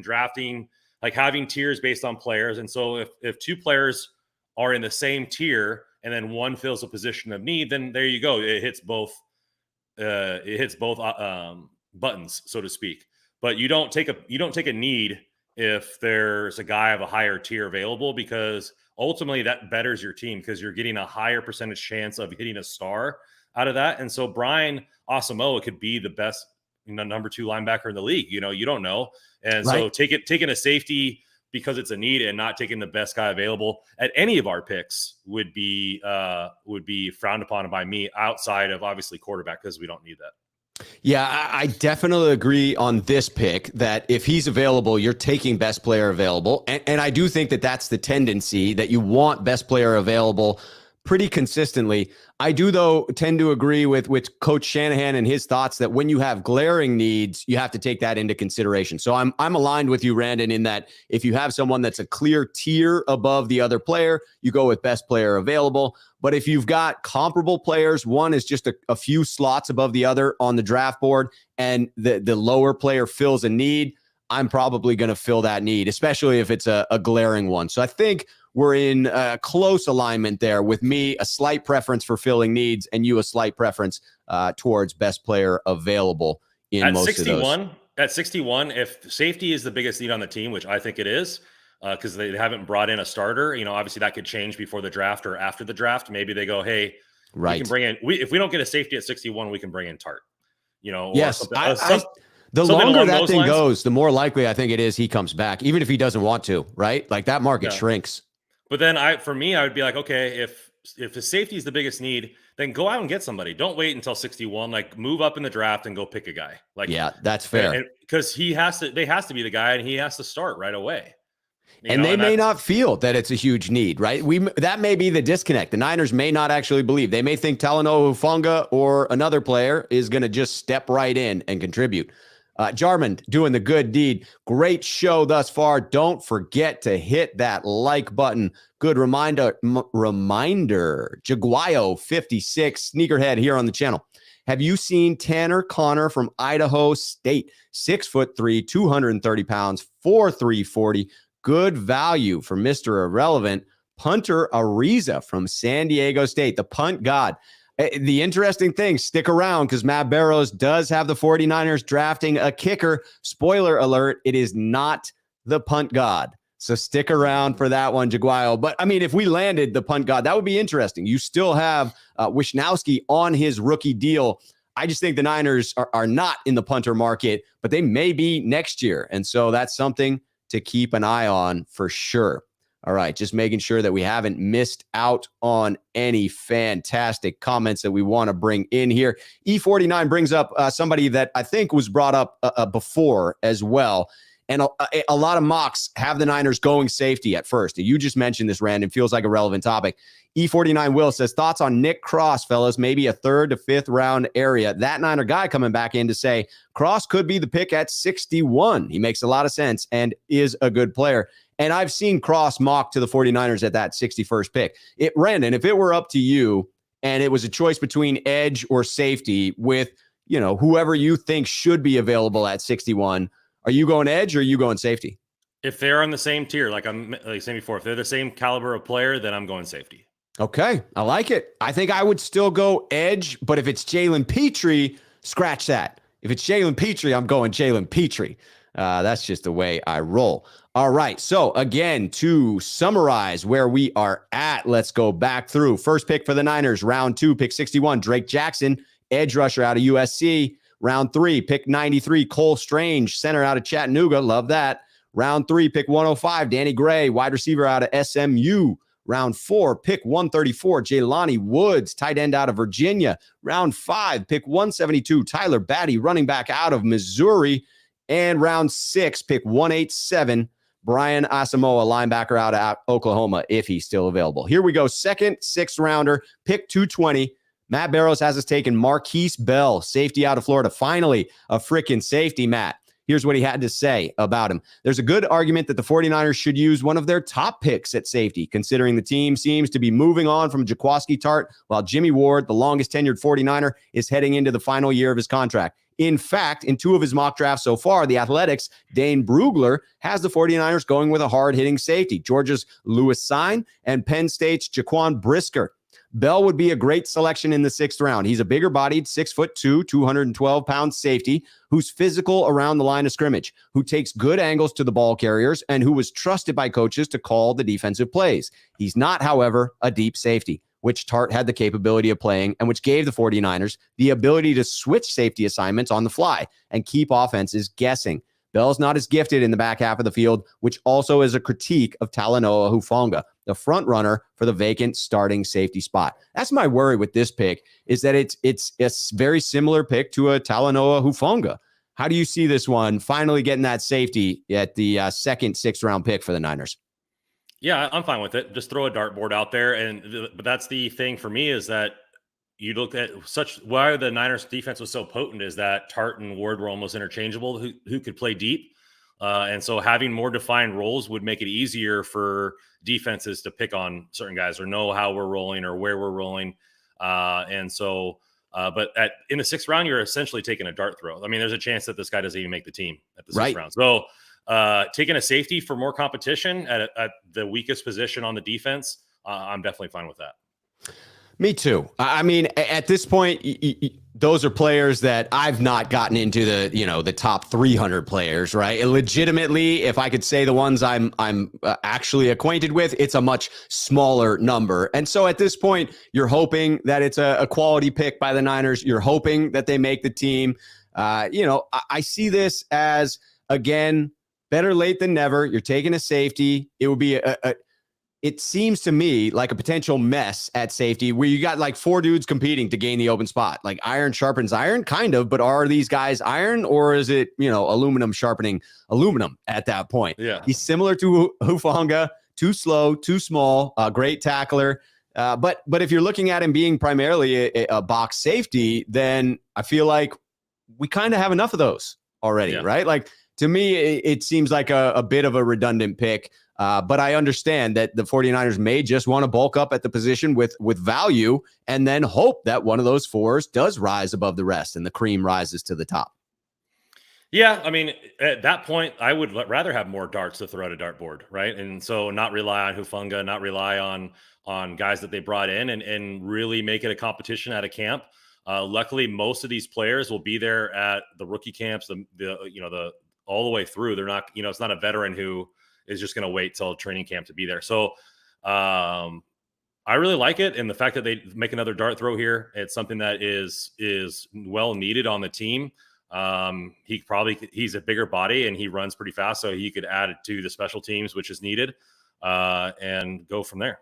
drafting, like having tiers based on players. And so if 2 players are in the same tier and then one fills a position of need, then there you go. It hits both buttons, so to speak. But you don't take a need if there's a guy of a higher tier available, because ultimately that betters your team because you're getting a higher percentage chance of hitting a star out of that. And so Brian Asamoah could be the best number 2 linebacker in the league. You don't know. And so taking a safety because it's a need and not taking the best guy available at any of our picks would be frowned upon by me, outside of obviously quarterback, because we don't need that. Yeah, I definitely agree on this pick that if he's available, you're taking best player available. And I do think that that's the tendency, that you want best player available pretty consistently. I do, though, tend to agree with Coach Shanahan and his thoughts that when you have glaring needs, you have to take that into consideration. So I'm aligned with you, Randon, in that if you have someone that's a clear tier above the other player, you go with best player available. But if you've got comparable players, one is just a few slots above the other on the draft board, and the lower player fills a need, I'm probably going to fill that need, especially if it's a glaring one. So I think we're in close alignment there, with me a slight preference for filling needs and you a slight preference towards best player available in at most 61, of those. At 61, if safety is the biggest need on the team, which I think it is, because they haven't brought in a starter, obviously that could change before the draft or after the draft. Maybe they go, hey, we can bring in, if we don't get a safety at 61, we can bring in Tart. Yes, the longer that thing goes, the more likely I think it is he comes back, even if he doesn't want to, right? Like that market shrinks. But then I would be like, okay, if the safety is the biggest need, then go out and get somebody. Don't wait until 61. Like move up in the draft and go pick a guy. Like, yeah, that's fair. Because they has to be the guy, and he has to start right away. They may not feel that it's a huge need, right? That may be the disconnect. The Niners may not actually believe. They may think Talanoa Hufanga or another player is going to just step right in and contribute. Jarman doing the good deed. Great show thus far. Don't forget to hit that like button. Good reminder. Jaguayo 56 sneakerhead here on the channel. Have you seen Tanner Connor from Idaho State? 6'3", 230 pounds, 4'3", 40. Good value for Mr. Irrelevant. Punter Ariza from San Diego State, the punt god. The interesting thing, stick around, because Matt Barrows does have the 49ers drafting a kicker. Spoiler alert, it is not the punt god. So stick around for that one, Jaguayo. But, I mean, if we landed the punt god, that would be interesting. You still have Wishnowsky on his rookie deal. I just think the Niners are not in the punter market, but they may be next year. And so that's something to keep an eye on for sure. All right, just making sure that we haven't missed out on any fantastic comments that we want to bring in here. E49 brings up somebody that I think was brought up before as well. And a lot of mocks have the Niners going safety at first. You just mentioned this, Randon. Feels like a relevant topic. E49 Will says, thoughts on Nick Cross, fellas? Maybe a 3rd to 5th round area. That Niner guy coming back in to say Cross could be the pick at 61. He makes a lot of sense and is a good player. And I've seen Cross mock to the 49ers at that 61st pick. Randon, if it were up to you and it was a choice between edge or safety with, whoever you think should be available at 61, are you going edge or are you going safety? If they're on the same tier, like saying before, if they're the same caliber of player, then I'm going safety. Okay, I like it. I think I would still go edge, but if it's Jalen Petrie, scratch that. If it's Jalen Petrie, I'm going Jalen Petrie. That's just the way I roll. All right. So again, to summarize where we are at, let's go back through. First pick for the Niners, round 2, pick 61, Drake Jackson, edge rusher out of USC. Round 3, pick 93, Cole Strange, center out of Chattanooga. Love that. Round 3, pick 105, Danny Gray, wide receiver out of SMU. Round 4, pick 134, Jelani Woods, tight end out of Virginia. Round 5, pick 172, Tyler Batty, running back out of Missouri. And round 6, pick 187, Brian Asamoah, linebacker out of Oklahoma, if he's still available. Here we go. Second, 6th rounder, pick 220. Matt Barrows has us taking Marquise Bell, safety out of Florida. Finally, a freaking safety, Matt. Here's what he had to say about him. There's a good argument that the 49ers should use one of their top picks at safety, considering the team seems to be moving on from Jaquiski Tartt, while Jimmy Ward, the longest tenured 49er, is heading into the final year of his contract. In fact, in 2 of his mock drafts so far, the Athletics' Dane Brugler has the 49ers going with a hard-hitting safety, Georgia's Lewis Sine and Penn State's Jaquan Brisker. Bell would be a great selection in the 6th round. He's a bigger-bodied, 6'2", 212-pound safety who's physical around the line of scrimmage, who takes good angles to the ball carriers, and who was trusted by coaches to call the defensive plays. He's not, however, a deep safety, which Tartt had the capability of playing and which gave the 49ers the ability to switch safety assignments on the fly and keep offenses guessing. Bell's not as gifted in the back half of the field, which also is a critique of Talanoa Hufanga, the front runner for the vacant starting safety spot. That's my worry with this pick, is that it's a very similar pick to a Talanoa Hufanga. How do you see this one finally getting that safety at the second 6th round pick for the Niners? Yeah, I'm fine with it. Just throw a dartboard out there. But that's the thing for me, is that you look at why the Niners defense was so potent is that Tartt and Ward were almost interchangeable, who could play deep. And so having more defined roles would make it easier for defenses to pick on certain guys or know how we're rolling or where we're rolling. But in the 6th round, you're essentially taking a dart throw. I mean, there's a chance that this guy doesn't even make the team at the 6th round. So taking a safety for more competition at the weakest position on the defense, I'm definitely fine with that. Me too. I mean, at this point, those are players that I've not gotten into the top 300 players, right? And legitimately, if I could say the ones I'm actually acquainted with, it's a much smaller number. And so at this point, you're hoping that it's a quality pick by the Niners. You're hoping that they make the team. I see this as, again, better late than never. You're taking a safety. It would be it seems to me like a potential mess at safety where you got like 4 dudes competing to gain the open spot. Like iron sharpens iron, kind of, but are these guys iron, or is it, aluminum sharpening aluminum at that point? Yeah. He's similar to Hufanga, too slow, too small, a great tackler. But if you're looking at him being primarily a box safety, then I feel like we kind of have enough of those already, right? Like, to me, it seems like a bit of a redundant pick. But I understand that the 49ers may just want to bulk up at the position with value and then hope that one of those 4s does rise above the rest and the cream rises to the top. Yeah, I mean, at that point, I would rather have more darts to throw at a dartboard, right? And so not rely on Hufanga, not rely on guys that they brought in and really make it a competition at a camp. Luckily, most of these players will be there at the rookie camps, the all the way through. They're not, it's not a veteran who is just going to wait till training camp to be there. So I really like it. And the fact that they make another dart throw here, it's something that is well needed on the team. He's a bigger body and he runs pretty fast. So he could add it to the special teams, which is needed, and go from there.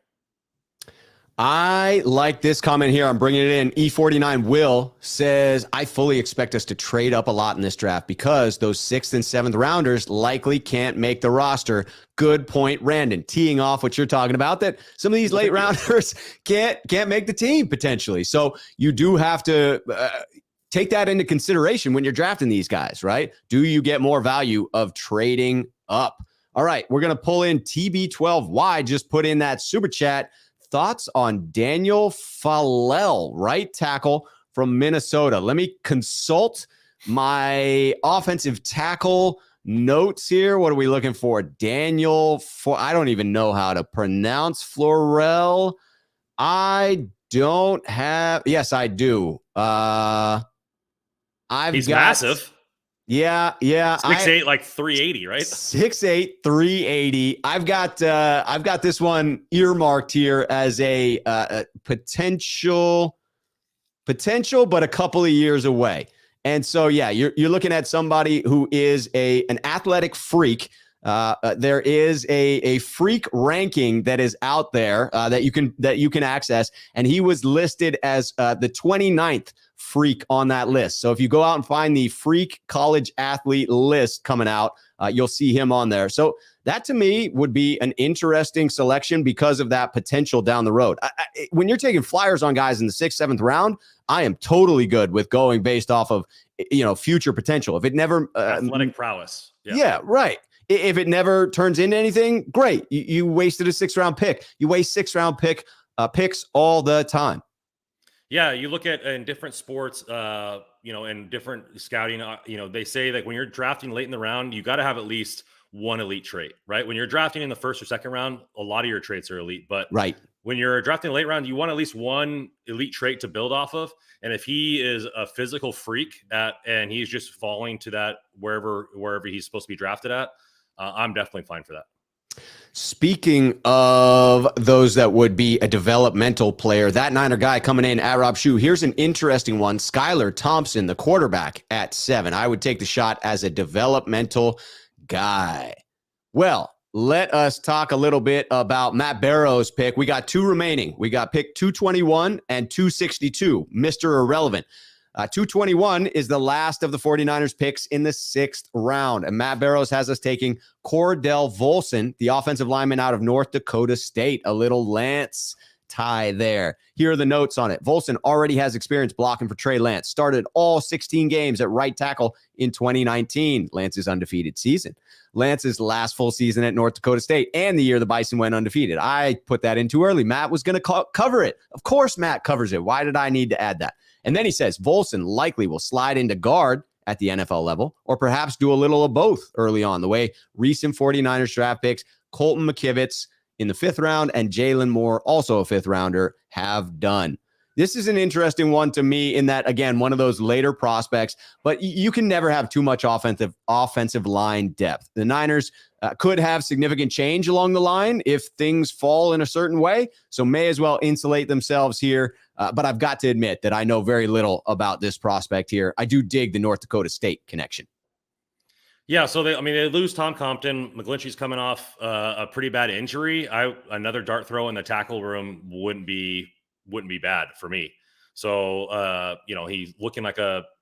I like this comment here. I'm bringing it in. E49 Will says, I fully expect us to trade up a lot in this draft because those 6th and 7th rounders likely can't make the roster. Good point, Randon. Teeing off what you're talking about, that some of these late rounders can't make the team potentially. So you do have to take that into consideration when you're drafting these guys, right? Do you get more value of trading up? All right, we're going to pull in TB12Y. Just put in that super chat. Thoughts on Daniel Fallell, right tackle from Minnesota? Let me consult my offensive tackle notes here. What are we looking for? I don't even know how to pronounce Florell. I don't have. Yes, I do. He's massive. Yeah. 6'8", like 380, right? 6'8", 380. I've got this one earmarked here as a potential, but a couple of years away. And so, yeah, you're looking at somebody who is an athletic freak. There is a freak ranking that is out there that you can access, and he was listed as the 29th freak on that list. So if you go out and find the freak college athlete list coming out, you'll see him on there. So that to me would be an interesting selection because of that potential down the road. When you're taking flyers on guys in the 6th, 7th round, I am totally good with going based off of future potential. If it never athletic prowess, yeah, right. If it never turns into anything, great. You wasted a 6th round pick. You waste 6th round picks all the time. Yeah, you look at in different sports, in different scouting, they say that when you're drafting late in the round, you got to have at least one elite trait, right? When you're drafting in the 1st or 2nd round, a lot of your traits are elite, but right. When you're drafting late round, you want at least one elite trait to build off of. And if he is a physical freak and he's just falling to that wherever he's supposed to be drafted at, I'm definitely fine for that. Speaking of those that would be a developmental player, that Niner guy coming in at Rob Schuh, here's an interesting one. Skylar Thompson, the quarterback at 7. I would take the shot as a developmental guy. Well, let us talk a little bit about Matt Barrows' pick. We got 2 remaining. We got pick 221 and 262, Mr. Irrelevant. 221 is the last of the 49ers picks in the 6th round. And Matt Barrows has us taking Cordell Volson, the offensive lineman out of North Dakota State. A little Lance tie there. Here are the notes on it. Volson already has experience blocking for Trey Lance. Started all 16 games at right tackle in 2019. Lance's undefeated season. Lance's last full season at North Dakota State and the year the Bison went undefeated. I put that in too early. Matt was going to cover it. Of course, Matt covers it. Why did I need to add that? And then he says Volson likely will slide into guard at the NFL level, or perhaps do a little of both early on, the way recent 49ers draft picks, Colton McKivitz in the 5th round and Jalen Moore, also a 5th rounder, have done. This is an interesting one to me in that, again, one of those later prospects, but you can never have too much offensive line depth. The Niners could have significant change along the line if things fall in a certain way, so may as well insulate themselves here. But I've got to admit that I know very little about this prospect here. I do dig the North Dakota State connection. Yeah, so they lose Tom Compton. McGlinchey's coming off a pretty bad injury. Another dart throw in the tackle room wouldn't be bad for me. So he's looking like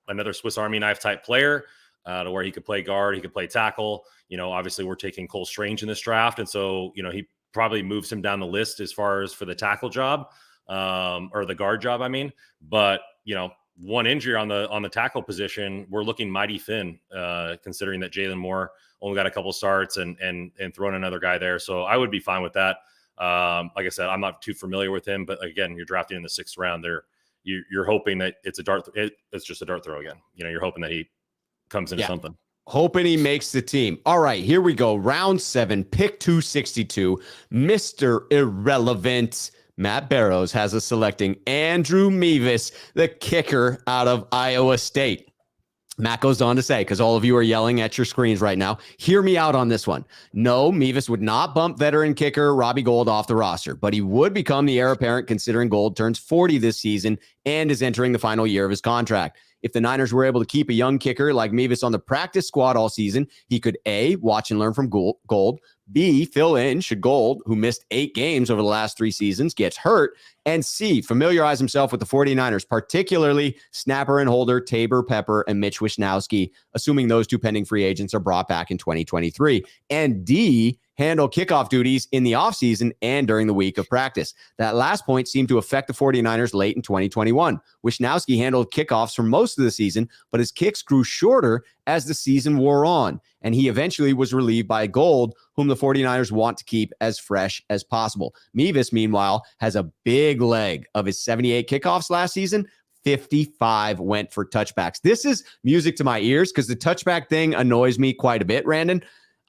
another Swiss Army knife type player to where he could play guard, he could play tackle. Obviously we're taking Cole Strange in this draft, and so he probably moves him down the list as far as for the tackle job. Or the guard job, but one injury on the tackle position, we're looking mighty thin, considering that Jalen Moore only got a couple starts and throwing another guy there. So I would be fine with that. Like I said, I'm not too familiar with him, but again, you're drafting in the 6th round there. You're hoping that it's a dart. It's just a dart throw again. You're hoping that he comes into something. Hoping he makes the team. All right, here we go. Round 7, pick 262, Mr. Irrelevant. Matt Barrows has us selecting Andrew Mevis, the kicker out of Iowa State. Matt goes on to say, because all of you are yelling at your screens right now, hear me out on this one. No, Mevis would not bump veteran kicker Robbie Gould off the roster, but he would become the heir apparent considering Gould turns 40 this season and is entering the final year of his contract. If the Niners were able to keep a young kicker like Mevis on the practice squad all season, he could A, watch and learn from Gould, B, fill in should Gould, who missed 8 games over the last 3 seasons, gets hurt, and C, familiarize himself with the 49ers, particularly snapper and holder Tabor Pepper and Mitch Wishnowsky, assuming those 2 pending free agents are brought back in 2023, and D, handle kickoff duties in the offseason and during the week of practice. That last point seemed to affect the 49ers late in 2021. Wishnowsky handled kickoffs for most of the season, but his kicks grew shorter as the season wore on, and he eventually was relieved by Gould, whom the 49ers want to keep as fresh as possible. Mevis, meanwhile, has a big leg. Of his 78 kickoffs last season, 55 went for touchbacks. This is music to my ears because the touchback thing annoys me quite a bit, Randon.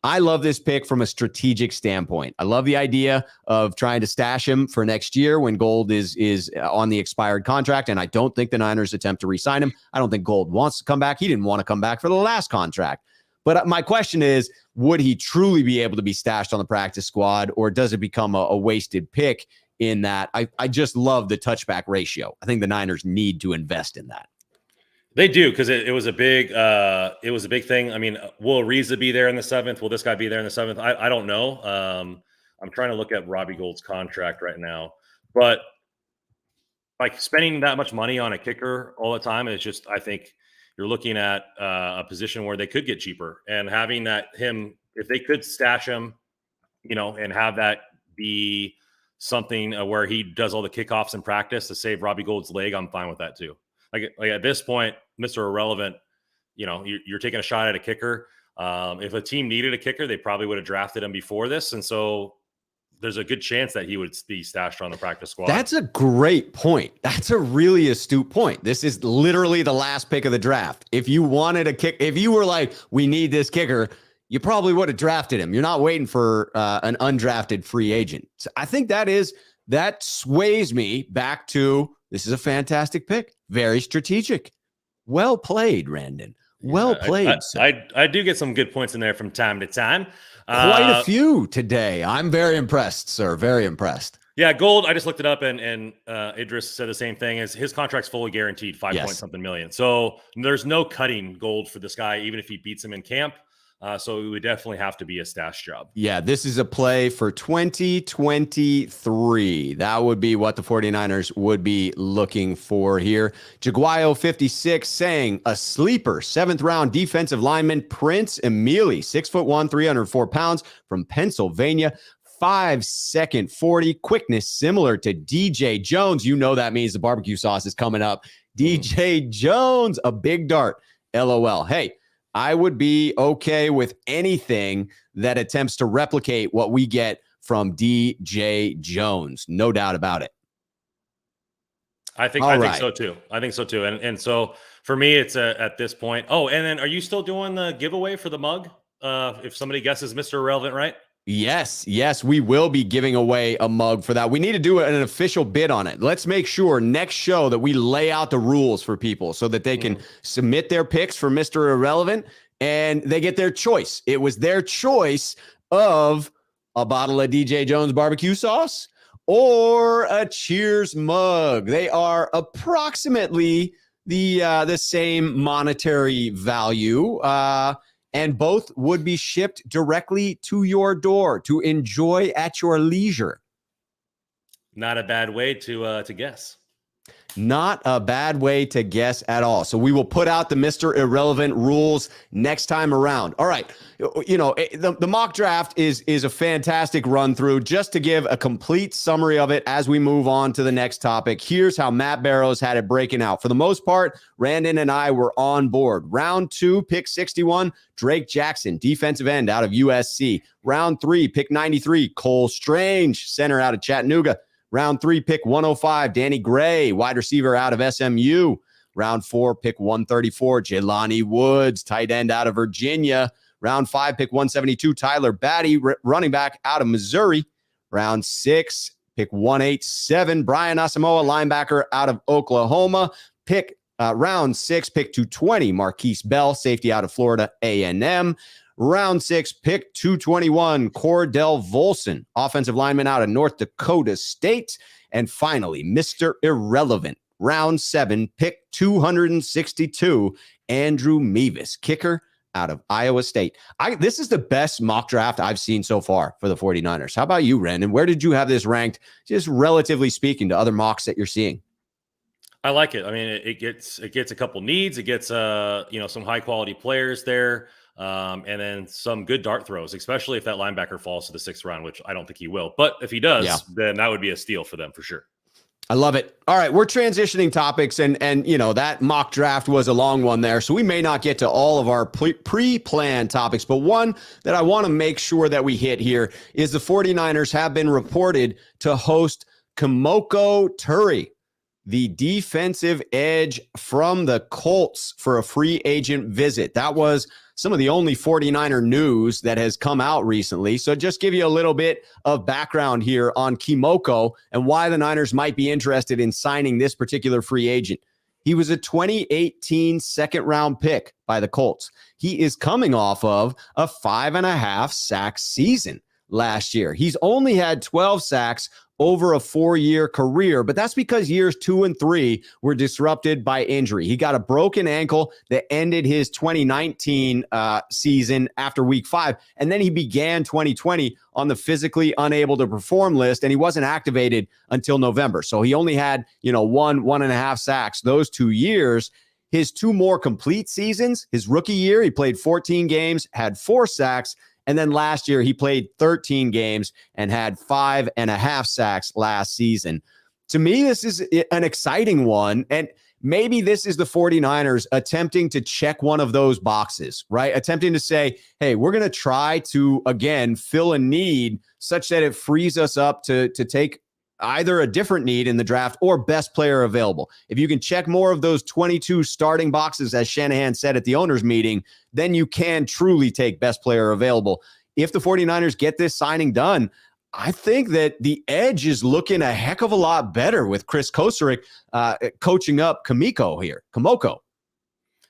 I love this pick from a strategic standpoint. I love the idea of trying to stash him for next year when Gold is on the expired contract, and I don't think the Niners attempt to re-sign him. I don't think Gold wants to come back. He didn't want to come back for the last contract. But my question is, would he truly be able to be stashed on the practice squad, or does it become a wasted pick in that? I just love the touchback ratio. I think the Niners need to invest in that. They do, because it was a big thing. I mean, will Ariza be there in the 7th? Will this guy be there in the 7th? I don't know. I'm trying to look at Robbie Gould's contract right now, but like spending that much money on a kicker all the time is just, I think you're looking at a position where they could get cheaper, and having if they could stash him, and have that be something where he does all the kickoffs in practice to save Robbie Gould's leg, I'm fine with that too. Like at this point, Mr. Irrelevant, you're taking a shot at a kicker. If a team needed a kicker, they probably would have drafted him before this. And so there's a good chance that he would be stashed on the practice squad. That's a great point. That's a really astute point. This is literally the last pick of the draft. If you wanted a kick, if you were like, we need this kicker, you probably would have drafted him. You're not waiting for an undrafted free agent. So I think that sways me back to, this is a fantastic pick. Very strategic. Well played, Randon. Well played. I do get some good points in there from time to time. Quite a few today. I'm very impressed, sir. Very impressed. Yeah, Gold, I just looked it up, and Idris said the same thing. As his contract's fully guaranteed, 5 point something million. So there's no cutting Gold for this guy, even if he beats him in camp. So it would definitely have to be a stash job. Yeah, this is a play for 2023. That would be what the 49ers would be looking for here. Jaguayo 56 saying a sleeper 7th round defensive lineman, Prince Emili, 6'1", 304 pounds from Pennsylvania. 5-second 40 quickness similar to DJ Jones. That means the barbecue sauce is coming up. DJ Jones, a big dart. LOL. Hey, I would be okay with anything that attempts to replicate what we get from DJ Jones. No doubt about it. I think so too. And so for me, it's at this point. Oh, and then are you still doing the giveaway for the mug? If somebody guesses Mr. Irrelevant, right? Yes, we will be giving away a mug for that. We need to do an official bid on it. Let's make sure next show that we lay out the rules for people so that they can submit their picks for Mr. Irrelevant and they get their choice. It was their choice of a bottle of DJ Jones barbecue sauce or a Cheers mug. They are approximately the same monetary value. And both would be shipped directly to your door to enjoy at your leisure. Not a bad way to guess. Not a bad way to guess at all. So we will put out the Mr. Irrelevant rules next time around. All right. The mock draft is a fantastic run through. Just to give a complete summary of it as we move on to the next topic, here's how Matt Barrows had it breaking out. For the most part, Randon and I were on board. Round 2, pick 61, Drake Jackson, defensive end out of USC. Round 3, pick 93, Cole Strange, center out of Chattanooga. Round 3, pick 105, Danny Gray, wide receiver out of SMU. Round 4, pick 134, Jelani Woods, tight end out of Virginia. Round 5, pick 172, Tyler Batty, running back out of Missouri. Round 6, pick 187, Brian Asamoah, linebacker out of Oklahoma. Round 6, pick 220, Marquise Bell, safety out of Florida A&M. Round 6, pick 221, Cordell Volson, offensive lineman out of North Dakota State. And finally, Mr. Irrelevant, round 7, pick 262, Andrew Mevis, kicker out of Iowa State. This is the best mock draft I've seen so far for the 49ers. How about you, Randon? Where did you have this ranked, just relatively speaking, to other mocks that you're seeing? I like it. I mean, it gets a couple needs. It gets some high quality players there. And then some good dart throws, especially if that linebacker falls to the 6th round, which I don't think he will. But if he does, then that would be a steal for them for sure. I love it. All right, we're transitioning topics, and that mock draft was a long one there, so we may not get to all of our pre-planned topics, but one that I want to make sure that we hit here is the 49ers have been reported to host Kemoko Turay, the defensive edge from the Colts, for a free agent visit. That was some of the only 49er news that has come out recently. So just give you a little bit of background here on Kemoko and why the Niners might be interested in signing this particular free agent. He was a 2018 second-round pick by the Colts. He is coming off of a 5.5 sack season last year. He's only had 12 sacks over a 4-year career, but that's because years 2 and 3 were disrupted by injury. He got a broken ankle that ended his 2019 season after week 5, and then he began 2020 on the physically unable to perform list, and he wasn't activated until November. So he only had, 1.5 sacks those 2 years. His 2 more complete seasons, his rookie year, he played 14 games, had 4 sacks, and then last year, he played 13 games and had 5.5 sacks last season. To me, this is an exciting one. And maybe this is the 49ers attempting to check one of those boxes, right? Attempting to say, hey, we're going to try to, again, fill a need such that it frees us up to take either a different need in the draft or best player available. If you can check more of those 22 starting boxes, as Shanahan said at the owners meeting, then you can truly take best player available. If the 49ers get this signing done, I think that the edge is looking a heck of a lot better with Chris Kosurik coaching up Kemoko.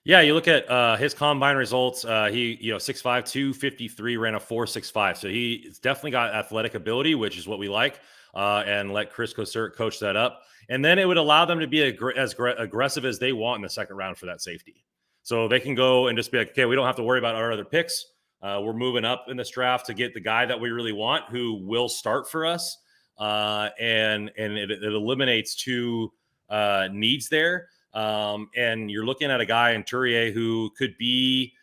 Yeah, you look at his combine results. He, 6'5", 253, ran a 4.65. So he's definitely got athletic ability, which is what we like. And let Chris Kosurik coach that up. And then it would allow them to be as aggressive as they want in the second round for that safety. So they can go and just be like, okay, we don't have to worry about our other picks. We're moving up in this draft to get the guy that we really want, who will start for us. And it eliminates 2 needs there. And you're looking at a guy in Turay who could be,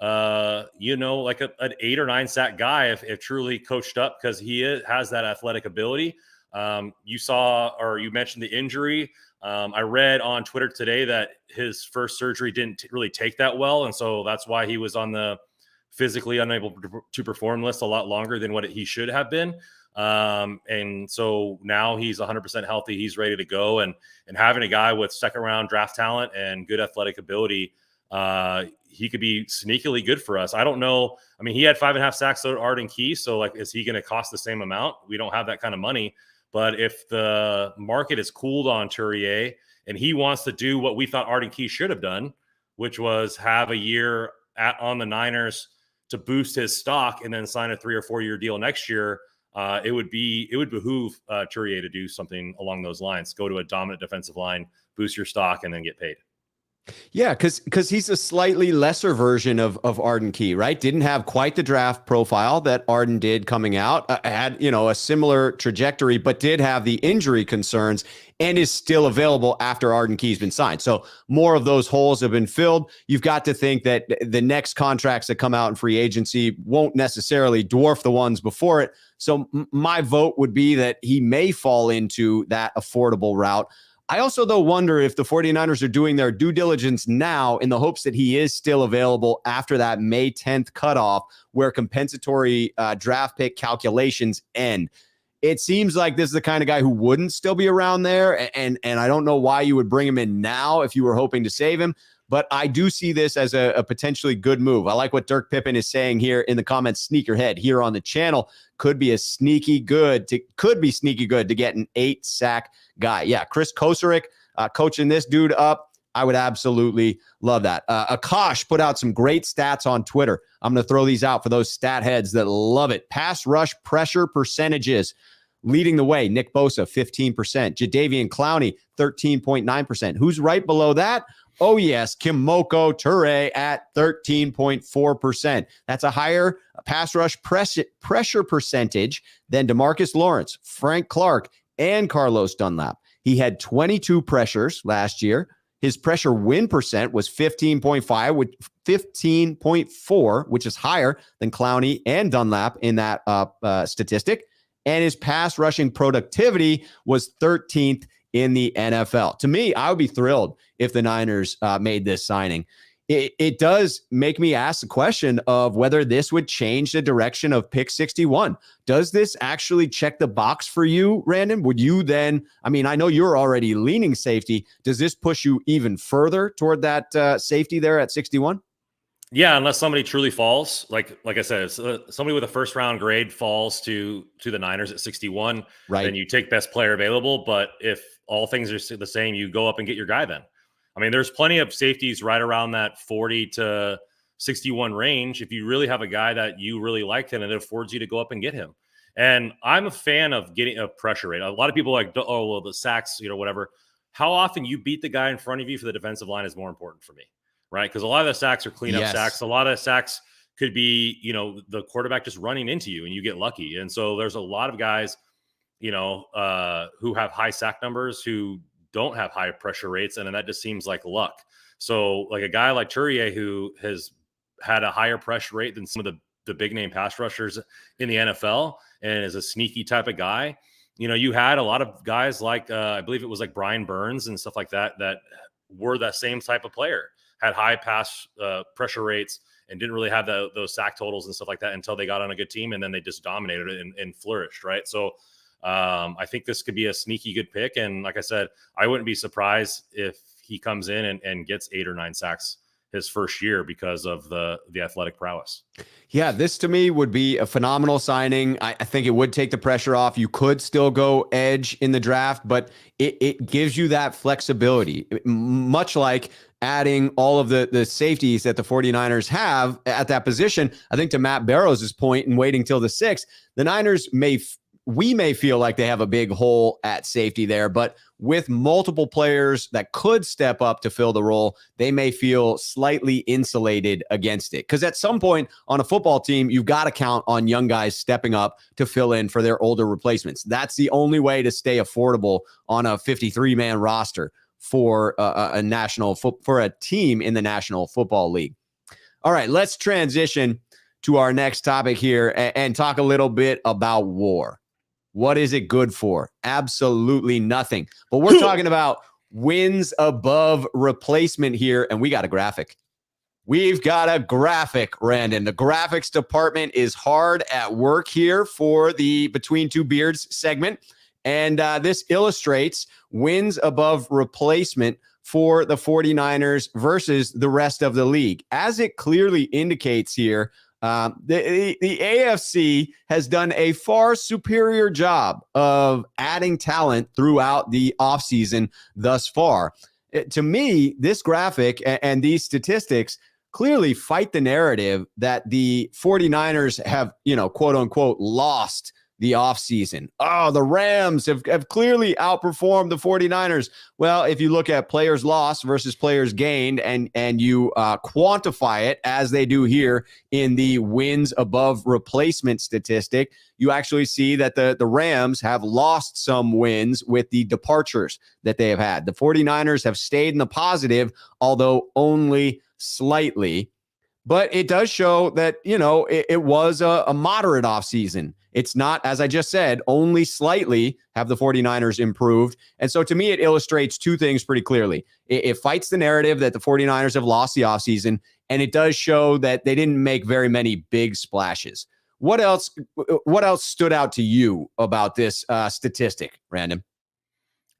like an 8 or 9 sack guy if truly coached up, because he has that athletic ability. You mentioned the injury. I read on Twitter today that his first surgery didn't really take that well. And so that's why he was on the physically unable to perform list a lot longer than what he should have been. And so now he's 100% healthy. He's ready to go. And having a guy with second round draft talent and good athletic ability, he could be sneakily good for us. I don't know. I mean, he had 5.5 sacks at Arden Key. So is he going to cost the same amount? We don't have that kind of money. But if the market is cooled on Turay and he wants to do what we thought Arden Key should have done, which was have a year on the Niners to boost his stock and then sign a 3 or 4 year deal next year, it would behoove Turay to do something along those lines. Go to a dominant defensive line, boost your stock, and then get paid. Yeah, because he's a slightly lesser version of Arden Key, right? Didn't have quite the draft profile that Arden did coming out. Had, a similar trajectory, but did have the injury concerns and is still available after Arden Key's been signed. So more of those holes have been filled. You've got to think that the next contracts that come out in free agency won't necessarily dwarf the ones before it. So my vote would be that he may fall into that affordable route. I also, though, wonder if the 49ers are doing their due diligence now in the hopes that he is still available after that May 10th cutoff where compensatory draft pick calculations end. It seems like this is the kind of guy who wouldn't still be around there, and I don't know why you would bring him in now if you were hoping to save him. But I do see this as a potentially good move. I like what Dirk Pippen is saying here in the comments. Sneakerhead here on the channel could be sneaky good to get an 8 sack guy. Yeah, Chris Kosurik coaching this dude up. I would absolutely love that. Akash put out some great stats on Twitter. I'm going to throw these out for those stat heads that love it. Pass rush pressure percentages. Leading the way, Nick Bosa, 15%. Jadeveon Clowney, 13.9%. Who's right below that? Oh, yes, Kemoko Turay at 13.4%. That's a higher pass rush pressure percentage than DeMarcus Lawrence, Frank Clark, and Carlos Dunlap. He had 22 pressures last year. His pressure win percent was 15.4, which is higher than Clowney and Dunlap in that statistic. And his pass rushing productivity was 13th in the NFL. To me, I would be thrilled if the Niners made this signing. It does make me ask the question of whether this would change the direction of pick 61. Does this actually check the box for you, Randon? Would you then, I know you're already leaning safety. Does this push you even further toward that safety there at 61? Yeah, unless somebody truly falls, like I said, somebody with a first round grade falls to the Niners at 61, then Right. you take best player available. But if all things are the same, you go up and get your guy then. I mean, there's plenty of safeties right around that 40 to 61 range. If you really have a guy that you really like, and it affords you to go up and get him. And I'm a fan of getting a pressure rate. A lot of people are like, oh, well, the sacks, whatever. How often you beat the guy in front of you for the defensive line is more important for me, right? Because a lot of the sacks are cleanup Yes. sacks. A lot of sacks could be, the quarterback just running into you and you get lucky. And so there's a lot of guys, who have high sack numbers who don't have high pressure rates. And then that just seems like luck. So like a guy like Turay, who has had a higher pressure rate than some of the big name pass rushers in the NFL and is a sneaky type of guy. You had a lot of guys like, I believe it was like Brian Burns and stuff like that were that same type of player, had high pass pressure rates and didn't really have those sack totals and stuff like that until they got on a good team, and then they just dominated it and flourished, right? So I think this could be a sneaky good pick. And like I said, I wouldn't be surprised if he comes in and gets 8 or 9 sacks his first year because of the athletic prowess. Yeah, this to me would be a phenomenal signing. I think it would take the pressure off. You could still go edge in the draft, but it gives you that flexibility, much like adding all of the safeties that the 49ers have at that position. I think to Matt Barrows' point and waiting till the 6th, the Niners we may feel like they have a big hole at safety there, but with multiple players that could step up to fill the role, they may feel slightly insulated against it. Because at some point on a football team, you've got to count on young guys stepping up to fill in for their older replacements. That's the only way to stay affordable on a 53-man roster for for a team in the National Football League. All right, let's transition to our next topic here and talk a little bit about war. What is it good for? Absolutely nothing. But we're talking about wins above replacement here, and we got a graphic. We've got a graphic, Randon. The graphics department is hard at work here for the Between Two Beards segment, and this illustrates wins above replacement for the 49ers versus the rest of the league. As it clearly indicates here, the AFC has done a far superior job of adding talent throughout the offseason thus far. To me, this graphic and these statistics clearly fight the narrative that the 49ers have, quote unquote, lost the offseason. Oh, the Rams have clearly outperformed the 49ers. Well, if you look at players lost versus players gained and you quantify it as they do here in the wins above replacement statistic, you actually see that the Rams have lost some wins with the departures that they have had. The 49ers have stayed in the positive, although only slightly. But it does show that, it was a moderate offseason. It's not, as I just said, only slightly have the 49ers improved. And so to me, it illustrates two things pretty clearly. It fights the narrative that the 49ers have lost the offseason, and it does show that they didn't make very many big splashes. What else stood out to you about this statistic, Random?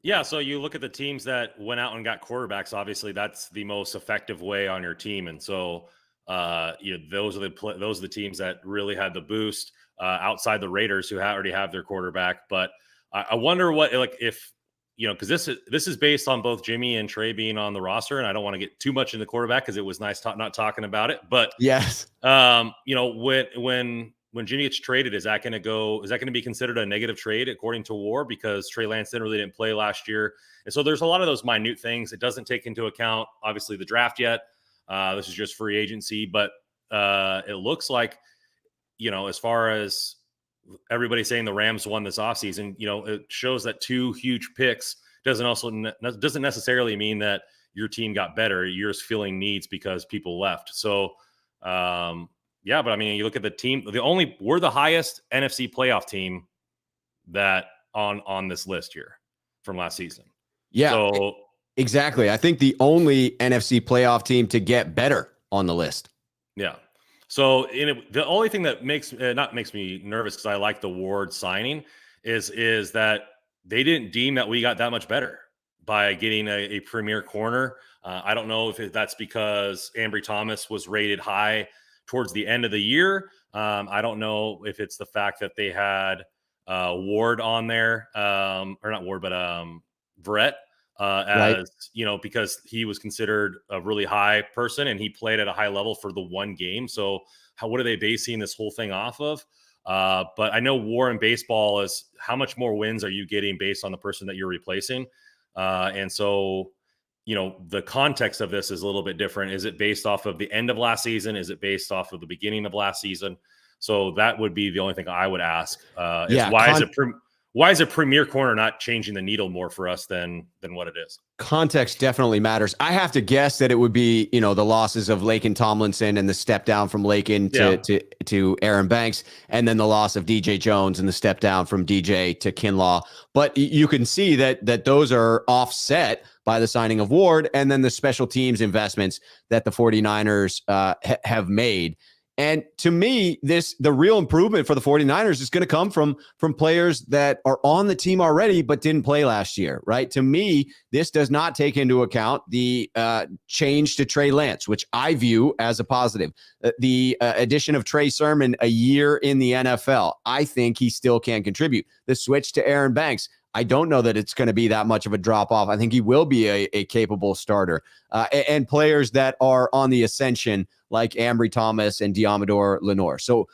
Yeah, so you look at the teams that went out and got quarterbacks. Obviously, that's the most effective way on your team. And so those are the teams that really had the boost outside the Raiders, who already have their quarterback. But I wonder what, if because this is based on both Jimmy and Trey being on the roster, and I don't want to get too much in the quarterback because it was nice not talking about it. But yes, when Jimmy gets traded, is that going to be considered a negative trade according to WAR, because Trey Lance didn't play last year? And so there's a lot of those minute things. It doesn't take into account, obviously, the draft yet. This is just free agency, but it looks like, as far as everybody saying the Rams won this offseason, it shows that 2 huge picks doesn't necessarily mean that your team got better. You're just filling needs because people left. So, yeah, but I mean, you look at the team, we're the highest NFC playoff team that on this list here from last season. Yeah, so exactly. I think the only NFC playoff team to get better on the list. Yeah. So the only thing that makes me nervous, because I like the Ward signing, is that they didn't deem that we got that much better. by getting a premier corner. I don't know if that's because Ambry Thomas was rated high towards the end of the year. I don't know if it's the fact that they had Ward on there, or not Ward, but Verrett, Right. as because he was considered a really high person and he played at a high level for the one game. So what are they basing this whole thing off of? But I know war in baseball is how much more wins are you getting based on the person that you're replacing? And so, the context of this is a little bit different. Is it based off of the end of last season? Is it based off of the beginning of last season? So that would be the only thing I would ask. Why is a premier corner not changing the needle more for us than what it is? Context definitely matters. I have to guess that it would be, the losses of Lakin Tomlinson and the step down from Lakin to Aaron Banks, and then the loss of DJ Jones and the step down from DJ to Kinlaw. But you can see that those are offset by the signing of Ward and then the special teams investments that the 49ers have made. And to me, the real improvement for the 49ers is going to come from players that are on the team already but didn't play last year, right? To me, this does not take into account the change to Trey Lance, which I view as a positive. The addition of Trey Sermon a year in the NFL, I think he still can contribute. The switch to Aaron Banks, I don't know that it's going to be that much of a drop off. I think he will be a capable starter. And players that are on the ascension like Ambry Thomas and Diamador Lenore. So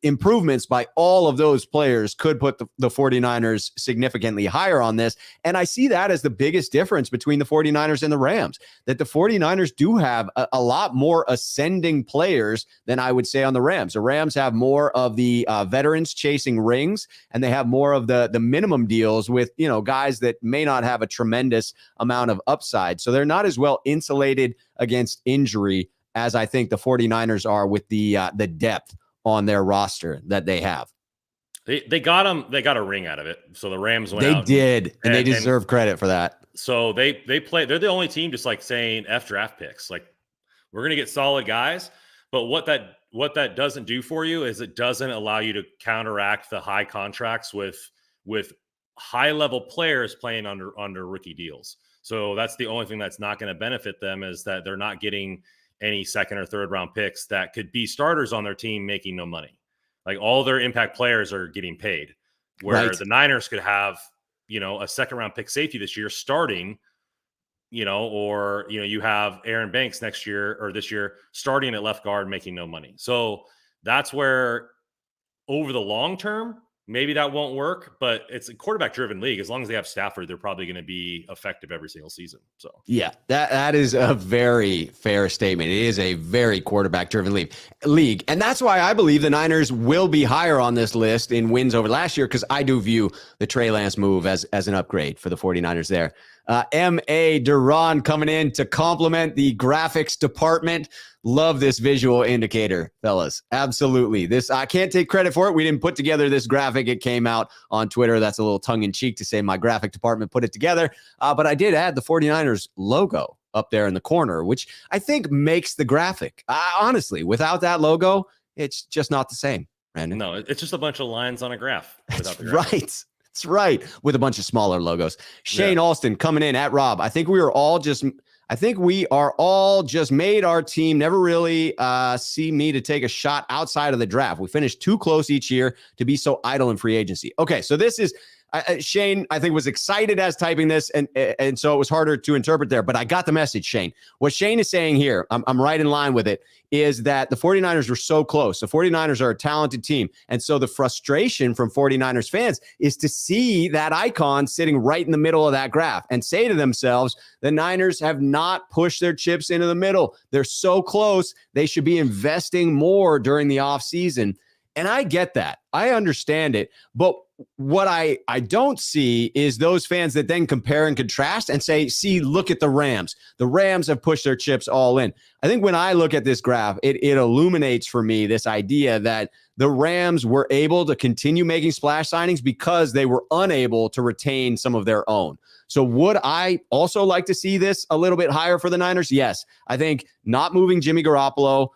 improvements by all of those players could put the 49ers significantly higher on this. And I see that as the biggest difference between the 49ers and the Rams, that the 49ers do have a lot more ascending players than I would say on the Rams. The Rams have more of the veterans chasing rings, and they have more of the minimum deals with, guys that may not have a tremendous amount of upside. So they're not as well insulated against injury as I think the 49ers are with the depth on their roster that they have. They got a ring out of it. So the Rams went out. They did, and they deserve credit for that. So they play. They're the only team just like saying F draft picks. Like, we're going to get solid guys. But what that doesn't do for you is it doesn't allow you to counteract the high contracts with high level players playing under rookie deals. So that's the only thing that's not going to benefit them, is that they're not getting any second or third round picks that could be starters on their team making no money. Like, all their impact players are getting paid, where the Niners could have, a second round pick safety this year starting, or, you have Aaron Banks next year or this year starting at left guard making no money. So that's where over the long term, maybe that won't work, but it's a quarterback-driven league. As long as they have Stafford, they're probably going to be effective every single season. So yeah, that is a very fair statement. It is a very quarterback-driven league, and that's why I believe the Niners will be higher on this list in wins over last year, because I do view the Trey Lance move as an upgrade for the 49ers there. M.A. Duran coming in to complement the graphics department. Love this visual indicator, fellas. Absolutely. I can't take credit for it. We didn't put together this graphic. It came out on Twitter. That's a little tongue-in-cheek to say my graphic department put it together. But I did add the 49ers logo up there in the corner, which I think makes the graphic. Honestly, without that logo, it's just not the same, Randon. No, it's just a bunch of lines on a graph. That's right. That's right. With a bunch of smaller logos. Shane Alston coming in at Rob. I think we are all just made our team never really see me to take a shot outside of the draft. We finished too close each year to be so idle in free agency. Okay, so this is Shane, I think, was excited as typing this, and so it was harder to interpret there. But I got the message, Shane. What Shane is saying here, I'm right in line with it, is that the 49ers were so close. The 49ers are a talented team. And so the frustration from 49ers fans is to see that icon sitting right in the middle of that graph and say to themselves, the Niners have not pushed their chips into the middle. They're so close. They should be investing more during the offseason. And I get that. I understand it. But what I don't see is those fans that then compare and contrast and say, see, look at the Rams. The Rams have pushed their chips all in. I think when I look at this graph, it illuminates for me this idea that the Rams were able to continue making splash signings because they were unable to retain some of their own. So would I also like to see this a little bit higher for the Niners? Yes. I think not moving Jimmy Garoppolo,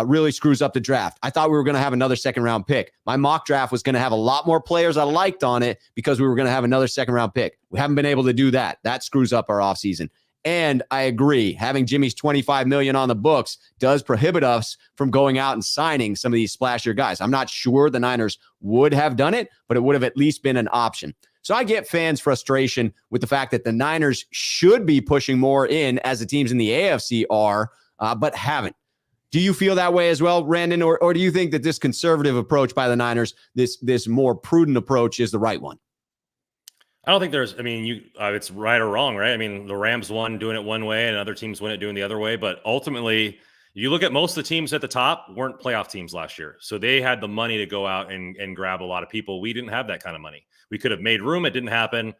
really screws up the draft. I thought we were going to have another second-round pick. My mock draft was going to have a lot more players I liked on it because we were going to have another second-round pick. We haven't been able to do that. That screws up our offseason. And I agree, having Jimmy's $25 million on the books does prohibit us from going out and signing some of these splashier guys. I'm not sure the Niners would have done it, but it would have at least been an option. So I get fans' frustration with the fact that the Niners should be pushing more in as the teams in the AFC are, but haven't. Do you feel that way as well, Randon, or do you think that this conservative approach by the Niners, this more prudent approach, is the right one? I don't think there's, it's right or wrong, right? I mean, the Rams won doing it one way and other teams win it doing the other way. But ultimately, you look at most of the teams at the top weren't playoff teams last year. So they had the money to go out and grab a lot of people. We didn't have that kind of money. We could have made room. It didn't happen.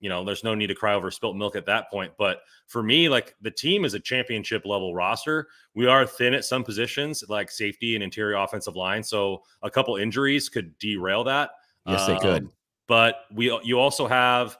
There's no need to cry over spilt milk at that point. But for me, like, the team is a championship level roster. We are thin at some positions like safety and interior offensive line. So a couple injuries could derail that. Yes, they could. But you also have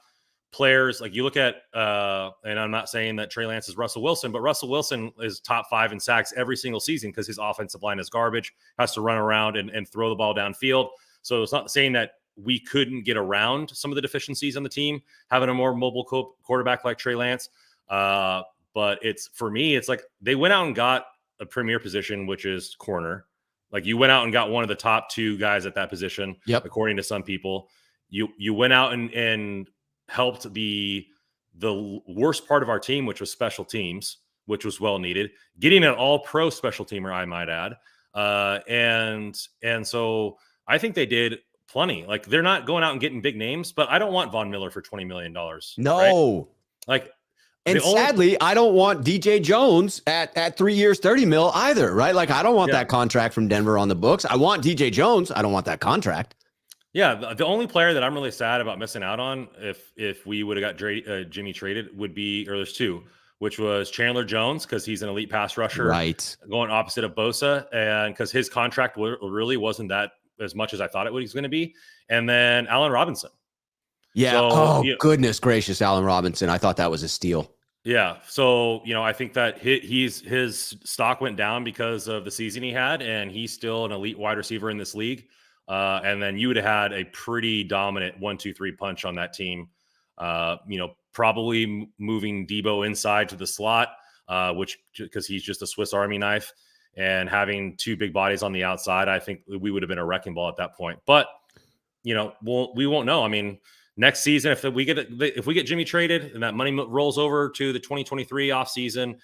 players like you look at, and I'm not saying that Trey Lance is Russell Wilson, but Russell Wilson is top 5 in sacks every single season because his offensive line is garbage, has to run around and throw the ball downfield. So it's not saying that we couldn't get around some of the deficiencies on the team, having a more mobile quarterback like Trey Lance. But for me, it's like they went out and got a premier position, which is corner. Like, you went out and got one of the top 2 guys at that position, according to some people. You went out and helped the worst part of our team, which was special teams, which was well needed. Getting an all-pro special teamer, I might add, and so I think they did plenty. Like, they're not going out and getting big names, but I don't want Von Miller for $20 million. No, right? Like, and sadly, I don't want DJ Jones at 3 years, 30 mil either, right? Like, I don't want that contract from Denver on the books. I want DJ Jones. I don't want that contract. Yeah, the only player that I'm really sad about missing out on if we would have got Jimmy traded would be, or there's 2, which was Chandler Jones, because he's an elite pass rusher, right, going opposite of Bosa, and because his contract really wasn't that as much as I thought it was going to be, and then Allen Robinson. Yeah. So, goodness gracious, Allen Robinson. I thought that was a steal. Yeah. So, I think that his stock went down because of the season he had, and he's still an elite wide receiver in this league. And then you would have had a pretty dominant 1-2-3 punch on that team. Probably moving Debo inside to the slot, which, because he's just a Swiss Army knife, and having 2 big bodies on the outside, I think we would have been a wrecking ball at that point. But we won't know. I mean, next season, if we get Jimmy traded and that money rolls over to the 2023 offseason,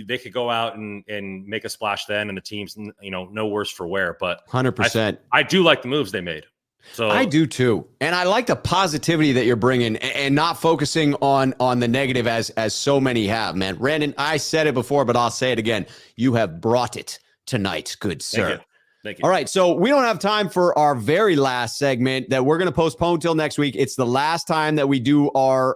they could go out and make a splash then, and the team's no worse for wear. But 100%, I do like the moves they made. So I do too, and I like the positivity that you're bringing, and not focusing on the negative as so many have. Man, Randon, I said it before, but I'll say it again. You have brought it tonight, good sir. Thank you. All right, so we don't have time for our very last segment that we're going to postpone till next week. It's the last time that we do our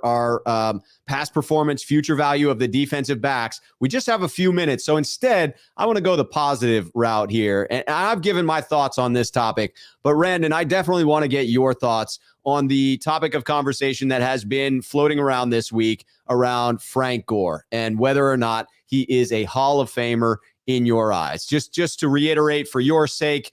past performance, future value of the defensive backs. We just have a few minutes. So instead, I want to go the positive route here. And I've given my thoughts on this topic. But Randon, I definitely want to get your thoughts on the topic of conversation that has been floating around this week around Frank Gore and whether or not he is a Hall of Famer in your eyes. Just to reiterate for your sake,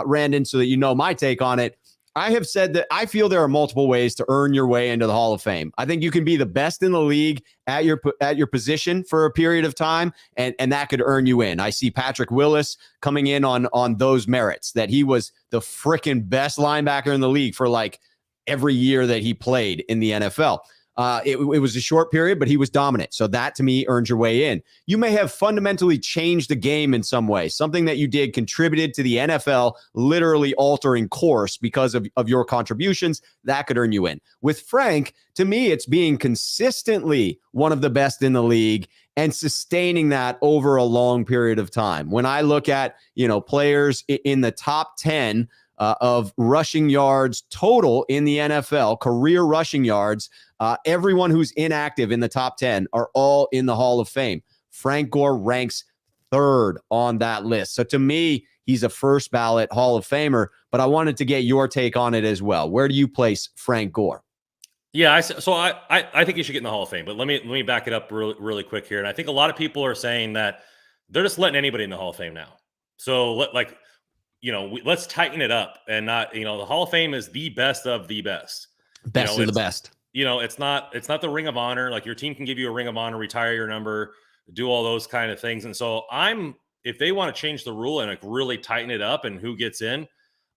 Randon, so that you know my take on it, I have said that I feel there are multiple ways to earn your way into the Hall of Fame. I think you can be the best in the league at your position for a period of time, and that could earn you in. I see Patrick Willis coming in on those merits, that he was the freaking best linebacker in the league for like every year that he played in the NFL. It was a short period, but he was dominant. So that, to me, earns your way in. You may have fundamentally changed the game in some way. Something that you did contributed to the NFL literally altering course because of your contributions. That could earn you in. With Frank, to me, it's being consistently one of the best in the league and sustaining that over a long period of time. When I look at, players in the top 10 of rushing yards total in the NFL, career rushing yards, everyone who's inactive in the top 10 are all in the Hall of Fame. Frank Gore ranks 3rd on that list. So to me, he's a first ballot Hall of Famer, but I wanted to get your take on it as well. Where do you place Frank Gore? Yeah, I think he should get in the Hall of Fame, but let me back it up really quick here. And I think a lot of people are saying that they're just letting anybody in the Hall of Fame now. So let's tighten it up and not, the Hall of Fame is the best of the best. Best of the best. It's not the Ring of Honor. Like, your team can give you a Ring of Honor, retire your number, do all those kind of things. And so if they want to change the rule and like really tighten it up and who gets in,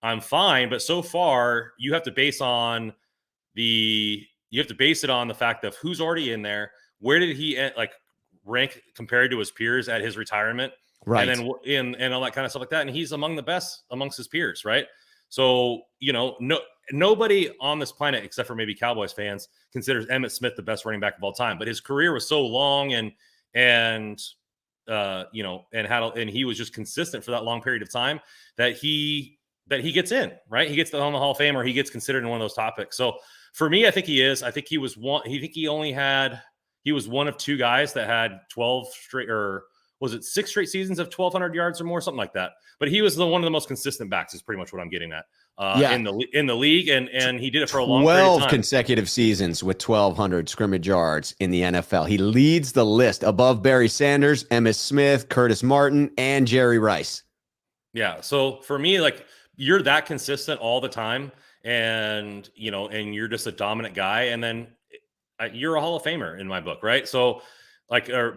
I'm fine. But so far, you have to base it on the fact of who's already in there. Where did he rank compared to his peers at his retirement? Right. And then and all that kind of stuff like that. And he's among the best amongst his peers, right? So, nobody on this planet, except for maybe Cowboys fans, considers Emmitt Smith the best running back of all time. But his career was so long and he was just consistent for that long period of time that he gets in, right? He gets on the Hall of Fame, or he gets considered in one of those topics. So for me, I think he is. I think he was one. He was one of two guys that had 12 straight, or was it 6 straight seasons of 1,200 yards or more, something like that. But he was one of the most consistent backs, is pretty much what I'm getting at in the league, and he did it for a long period of time. 12 consecutive seasons with 1,200 scrimmage yards in the NFL. He leads the list above Barry Sanders, Emmitt Smith, Curtis Martin, and Jerry Rice. Yeah. So for me, like, you're that consistent all the time, and you're just a dominant guy, and then you're a Hall of Famer in my book, right? So,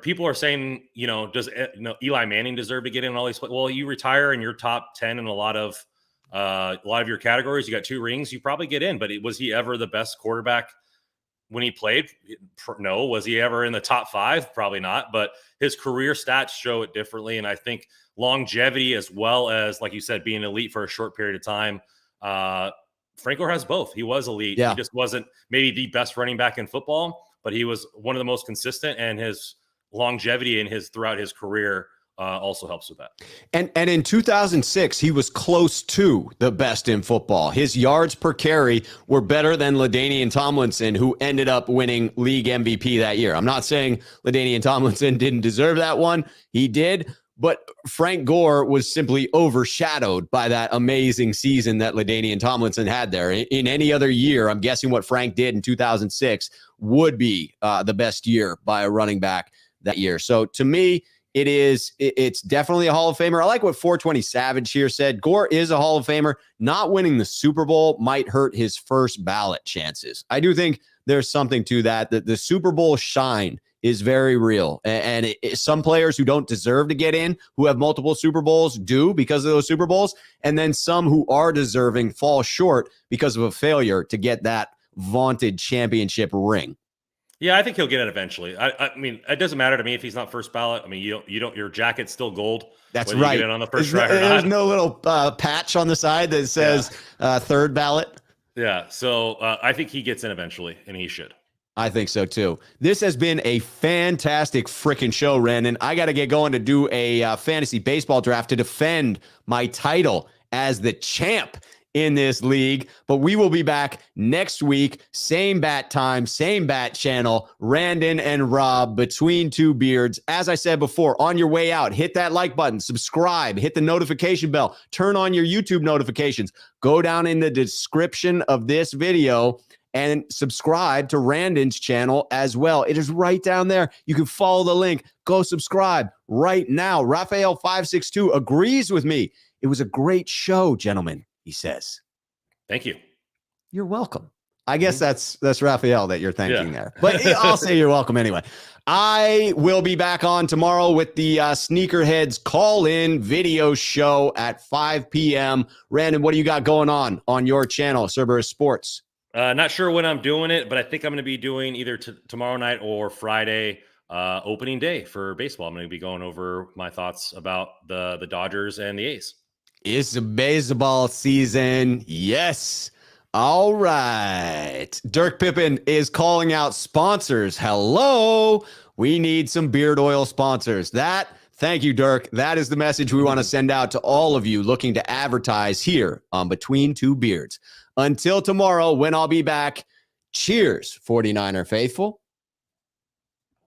people are saying, does Eli Manning deserve to get in all these? Well, you retire and you're top 10 in a lot of your categories. You got 2 rings, you probably get in. But was he ever the best quarterback when he played? No. Was he ever in the top 5? Probably not. But his career stats show it differently, and I think longevity, as well as, like you said, being elite for a short period of time. Franco has both. He was elite. Yeah. He just wasn't maybe the best running back in football, but he was one of the most consistent, and his longevity throughout his career also helps with that. And in 2006, he was close to the best in football. His yards per carry were better than LaDainian Tomlinson, who ended up winning league MVP that year. I'm not saying LaDainian Tomlinson didn't deserve that one. He did. But Frank Gore was simply overshadowed by that amazing season that LaDainian Tomlinson had there. In any other year, I'm guessing what Frank did in 2006 would be the best year by a running back that year. So to me, it's definitely a Hall of Famer. I like what 420 Savage here said. Gore is a Hall of Famer. Not winning the Super Bowl might hurt his first ballot chances. I do think there's something to that the Super Bowl shine is very real. And some players who don't deserve to get in, who have multiple Super Bowls, do because of those Super Bowls. And then some who are deserving fall short because of a failure to get that vaunted championship ring. Yeah, I think he'll get it eventually. I mean, it doesn't matter to me if he's not first ballot. I mean, you don't. Your jacket's still gold. That's right. You get it on the first try or not. There's no little patch on the side that says third ballot. Yeah. So I think he gets in eventually, and he should. I think so too. This has been a fantastic freaking show, Randon. I got to get going to do a fantasy baseball draft to defend my title as the champ in this league. But we will be back next week. Same bat time, same bat channel. Randon and Rob, Between Two Beards. As I said before, on your way out, hit that like button, subscribe, hit the notification bell, turn on your YouTube notifications. Go down in the description of this video and subscribe to Randon's channel as well. It is right down there. You can follow the link. Go subscribe right now. Raphael562 agrees with me. It was a great show, gentlemen, he says. Thank you. You're welcome. I guess that's Raphael that you're thanking there. But I'll say you're welcome anyway. I will be back on tomorrow with the Sneakerheads call-in video show at 5 p.m. Randon, what do you got going on your channel, Cerberus Sports? Not sure when I'm doing it, but I think I'm going to be doing either tomorrow night or Friday, opening day for baseball. I'm going to be going over my thoughts about the Dodgers and the A's. It's the baseball season. Yes. All right. Dirk Pippen is calling out sponsors. Hello. We need some beard oil sponsors. Thank you, Dirk. That is the message we want to send out to all of you looking to advertise here on Between Two Beards. Until tomorrow, when I'll be back, cheers, 49er faithful.